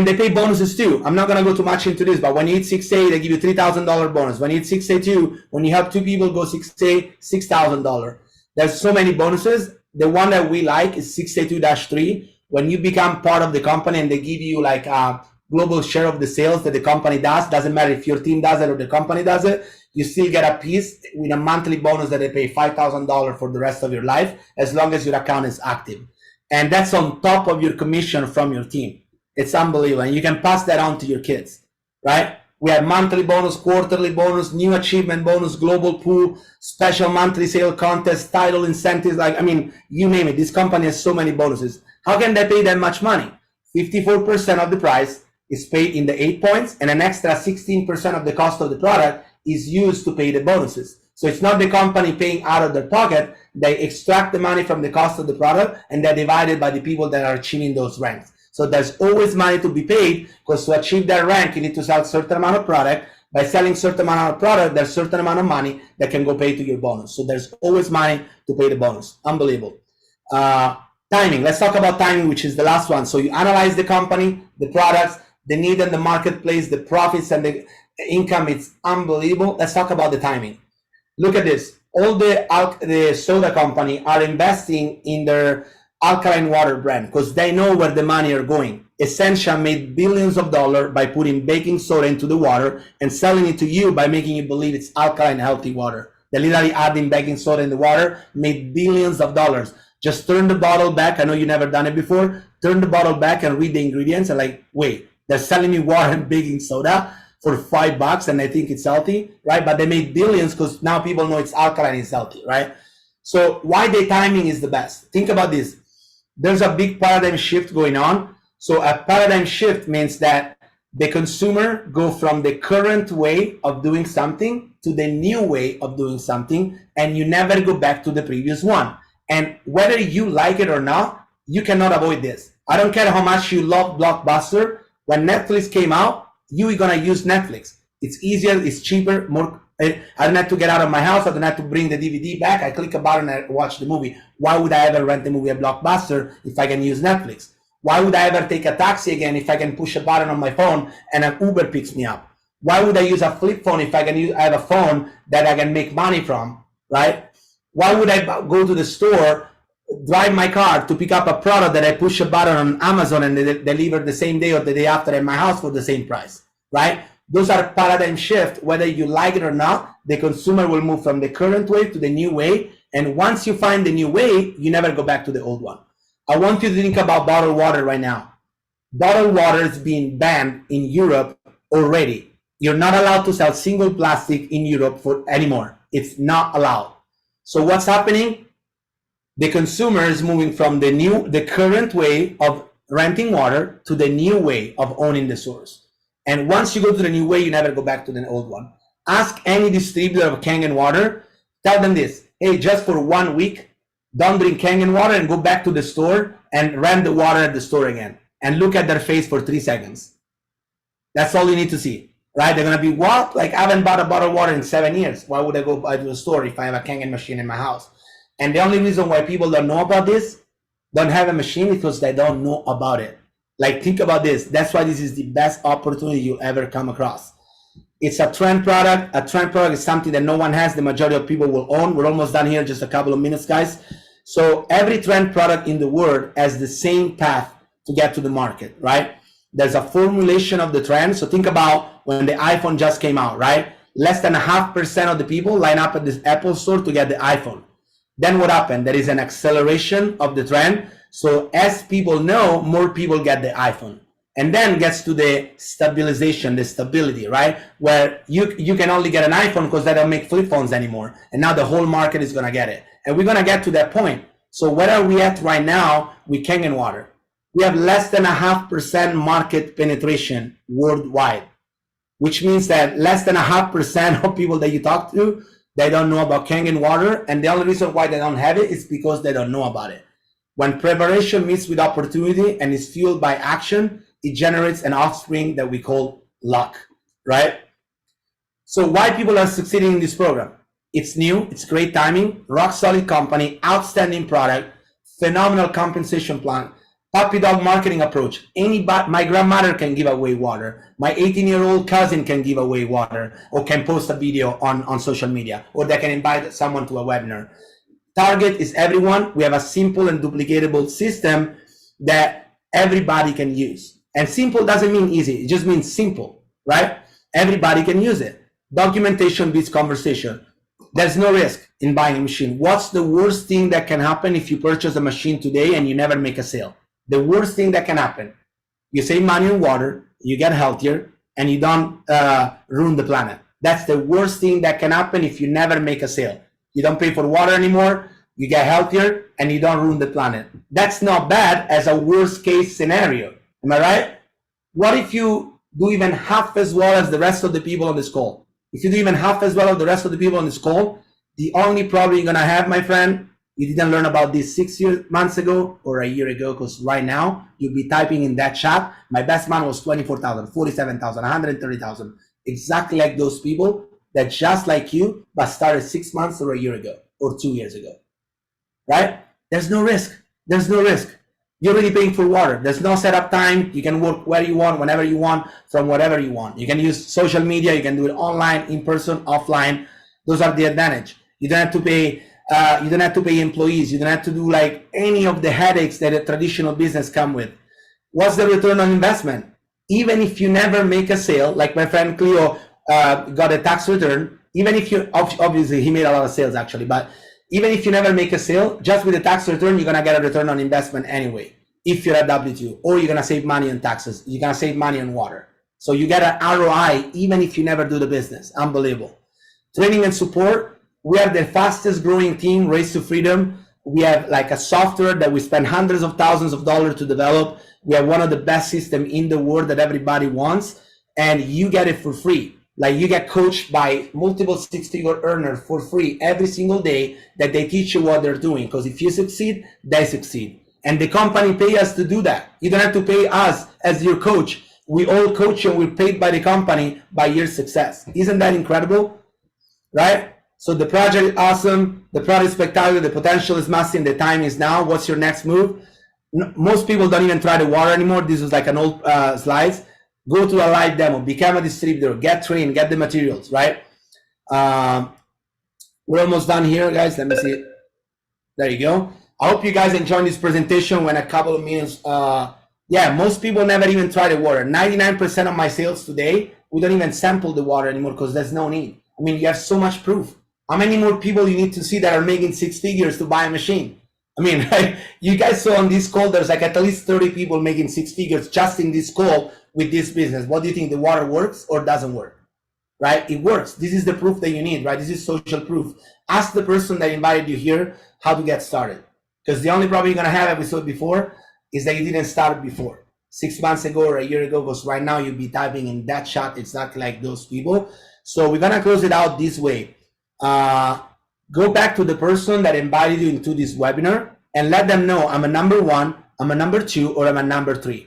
they pay bonuses too. I'm not going to go too much into this, but when you hit 6A, they give you $3,000 bonus. When you hit 6A2, when you help 2 people go 6A, $6,000. There's so many bonuses. The one that we like is 6A2-3. When you become part of the company and they give you like a global share of the sales that the company does, doesn't matter if your team does it or the company does it, you still get a piece with a monthly bonus that they pay $5,000 for the rest of your life, as long as your account is active. And that's on top of your commission from your team. It's unbelievable. And you can pass that on to your kids, right? We have monthly bonus, quarterly bonus, new achievement bonus, global pool, special monthly sale contest, title incentives. Like, I mean, you name it. This company has so many bonuses. How can they pay that much money? 54% of the price is paid in the 8 points, and an extra 16% of the cost of the product is used to pay the bonuses. So it's not the company paying out of their pocket. They extract the money from the cost of the product, and they're divided by the people that are achieving those ranks. So there's always money to be paid, because to achieve that rank, you need to sell a certain amount of product. By selling a certain amount of product, there's a certain amount of money that can go pay to your bonus. So there's always money to pay the bonus. Unbelievable. Timing. Let's talk about timing, which is the last one. So you analyze the company, the products, the need in the marketplace, the profits and the income. It's unbelievable. Let's talk about the timing. Look at this. All the soda company are investing in their alkaline water brand because they know where the money are going. Essentia made billions of dollars by putting baking soda into the water and selling it to you by making you believe it's alkaline, healthy water. They literally adding baking soda in the water, made billions of dollars. Just turn the bottle back. I know you've never done it before. Turn the bottle back and read the ingredients and like, wait, they're selling me water and baking soda for $5 and I think it's healthy, right? But they made billions because now people know it's alkaline, it's healthy, right? So why the timing is the best? Think about this. There's a big paradigm shift going on. So a paradigm shift means that the consumer go from the current way of doing something to the new way of doing something, and you never go back to the previous one. And whether you like it or not, you cannot avoid this. I don't care how much you love Blockbuster. When Netflix came out, you are gonna use Netflix. It's easier, it's cheaper, more. I don't have to get out of my house. I don't have to bring the DVD back. I click a button and I watch the movie. Why would I ever rent a movie at Blockbuster if I can use Netflix? Why would I ever take a taxi again if I can push a button on my phone and an Uber picks me up? Why would I use a flip phone if I have a phone that I can make money from, right? Why would I go to the store, drive my car to pick up a product that I push a button on Amazon and they deliver the same day or the day after at my house for the same price, right? Those are paradigm shift. Whether you like it or not, the consumer will move from the current way to the new way. And once you find the new way, you never go back to the old one. I want you to think about bottled water right now. Bottled water is being banned in Europe already. You're not allowed to sell single plastic in Europe anymore. It's not allowed. So what's happening? The consumer is moving from the current way of renting water to the new way of owning the source. And once you go to the new way, you never go back to the old one. Ask any distributor of Kangen water, tell them this: hey, just for 1 week, don't drink Kangen water and go back to the store and rent the water at the store again. And look at their face for 3 seconds. That's all you need to see, right? They're gonna be, what? Like, I haven't bought a bottle of water in 7 years. Why would I go buy to a store if I have a Kangen machine in my house? And the only reason why people don't know about this, don't have a machine, because they don't know about it. Like, think about this. That's why this is the best opportunity you ever come across. It's a trend product. A trend product is something that no one has. The majority of people will own. We're almost done here, just a couple of minutes, guys. So every trend product in the world has the same path to get to the market, right? There's a formulation of the trend. So think about when the iPhone just came out, right? Less than 0.5% of the people line up at this Apple store to get the iPhone. Then what happened? There is an acceleration of the trend. So as people know, more people get the iPhone. And then gets to the stabilization, the stability, right? Where you can only get an iPhone because they don't make flip phones anymore. And now the whole market is gonna get it. And we're gonna get to that point. So where are we at right now with Kangen water? We have less than 0.5% market penetration worldwide, which means that less than 0.5% of people that you talk to, they don't know about Kangen water. And the only reason why they don't have it is because they don't know about it. When preparation meets with opportunity and is fueled by action, it generates an offspring that we call luck, right? So why people are succeeding in this program? It's new, it's great timing, rock solid company, outstanding product, phenomenal compensation plan, puppy dog marketing approach. My grandmother can give away water. My 18-year-old cousin can give away water, or can post a video on social media, or they can invite someone to a webinar. Target is everyone. We have a simple and duplicatable system that everybody can use. And simple doesn't mean easy. It just means simple, right? Everybody can use it. Documentation beats conversation. There's no risk in buying a machine. What's the worst thing that can happen if you purchase a machine today and you never make a sale? The worst thing that can happen: you save money on water, you get healthier, and you don't ruin the planet. That's the worst thing that can happen if you never make a sale. You don't pay for water anymore, you get healthier, and you don't ruin the planet. That's not bad as a worst case scenario. Am I right? What if you do even half as well as the rest of the people on this call? If you do even half as well as the rest of the people on this call, the only problem you're gonna have, my friend, you didn't learn about this 6 months ago or a year ago, because right now you'll be typing in that chat, my best man was 24,000, 47,000, 130,000, exactly like those people that just like you, but started 6 months or a year ago or 2 years ago, right? There's no risk. There's no risk. You're already paying for water. There's no setup time. You can work where you want, whenever you want, from whatever you want. You can use social media. You can do it online, in person, offline. Those are the advantage. You don't have to pay. You don't have to pay employees. You don't have to do like any of the headaches that a traditional business come with. What's the return on investment? Even if you never make a sale, like my friend Cleo got a tax return. Even if you, obviously he made a lot of sales actually, but even if you never make a sale, just with the tax return, you're gonna get a return on investment anyway. If you're a W2, or you're gonna save money on taxes, you're gonna save money on water. So you get an ROI even if you never do the business. Unbelievable. Training and support. We are the fastest growing team, Race to Freedom. We have like a software that we spend hundreds of thousands of dollars to develop. We have one of the best systems in the world that everybody wants, and you get it for free. Like, you get coached by multiple six-figure earners for free every single day, that they teach you what they're doing. Because if you succeed, they succeed. And the company pay us to do that. You don't have to pay us as your coach. We all coach you, and we're paid by the company by your success. Isn't that incredible? Right? So the project is awesome. The product is spectacular. The potential is massive. The time is now. What's your next move? Most people don't even try the water anymore. This was like an old slides. Go to a live demo, become a distributor, get trained, get the materials, right? We're almost done here, guys. Let me see. There you go. I hope you guys enjoyed this presentation. When a couple of minutes, yeah, most people never even try the water. 99% of my sales today, we don't even sample the water anymore because there's no need. I mean, you have so much proof. How many more people you need to see that are making 6 figures to buy a machine? I mean, you guys saw on this call, there's like at least 30 people making 6 figures just in this call with this business. What do you think? The water works or doesn't work? Right? It works. This is the proof that you need, right? This is social proof. Ask the person that invited you here how to get started. Because the only problem you're gonna have, as we saw before, is that you didn't start before. 6 months ago or a year ago, because right now you'll be typing in that chat. It's not like those people. So we're gonna close it out this way. Go back to the person that invited you into this webinar and let them know I'm a number 1, I'm a number 2, or I'm a number 3.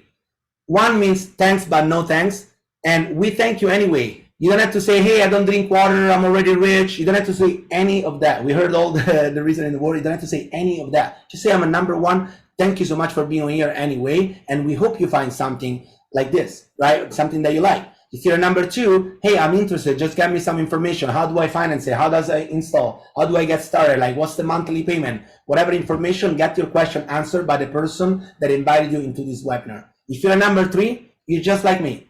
1 means thanks but no thanks, and we thank you anyway. You don't have to say, hey, I don't drink water, I'm already rich. You don't have to say any of that. We heard all the reason in the world. You don't have to say any of that. Just say I'm a number 1. Thank you so much for being here anyway, and we hope you find something like this, right? Something that you like. If you're a number 2, hey, I'm interested, just get me some information. How do I finance it? How does I install? How do I get started? Like, what's the monthly payment? Whatever information, get your question answered by the person that invited you into this webinar. If you're a number 3, you're just like me.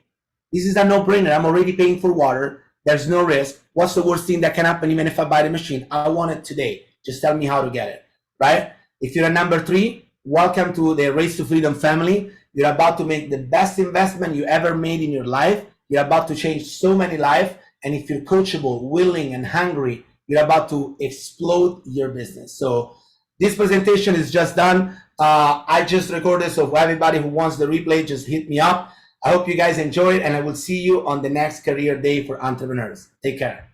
This is a no-brainer. I'm already paying for water. There's no risk. What's the worst thing that can happen even if I buy the machine? I want it today. Just tell me how to get it, right? If you're a number 3, welcome to the Race to Freedom family. You're about to make the best investment you ever made in your life. You're about to change so many lives. And if you're coachable, willing, and hungry, you're about to explode your business. So this presentation is just done. I just recorded, so for everybody who wants the replay, just hit me up. I hope you guys enjoyed, and I will see you on the next career day for entrepreneurs. Take care.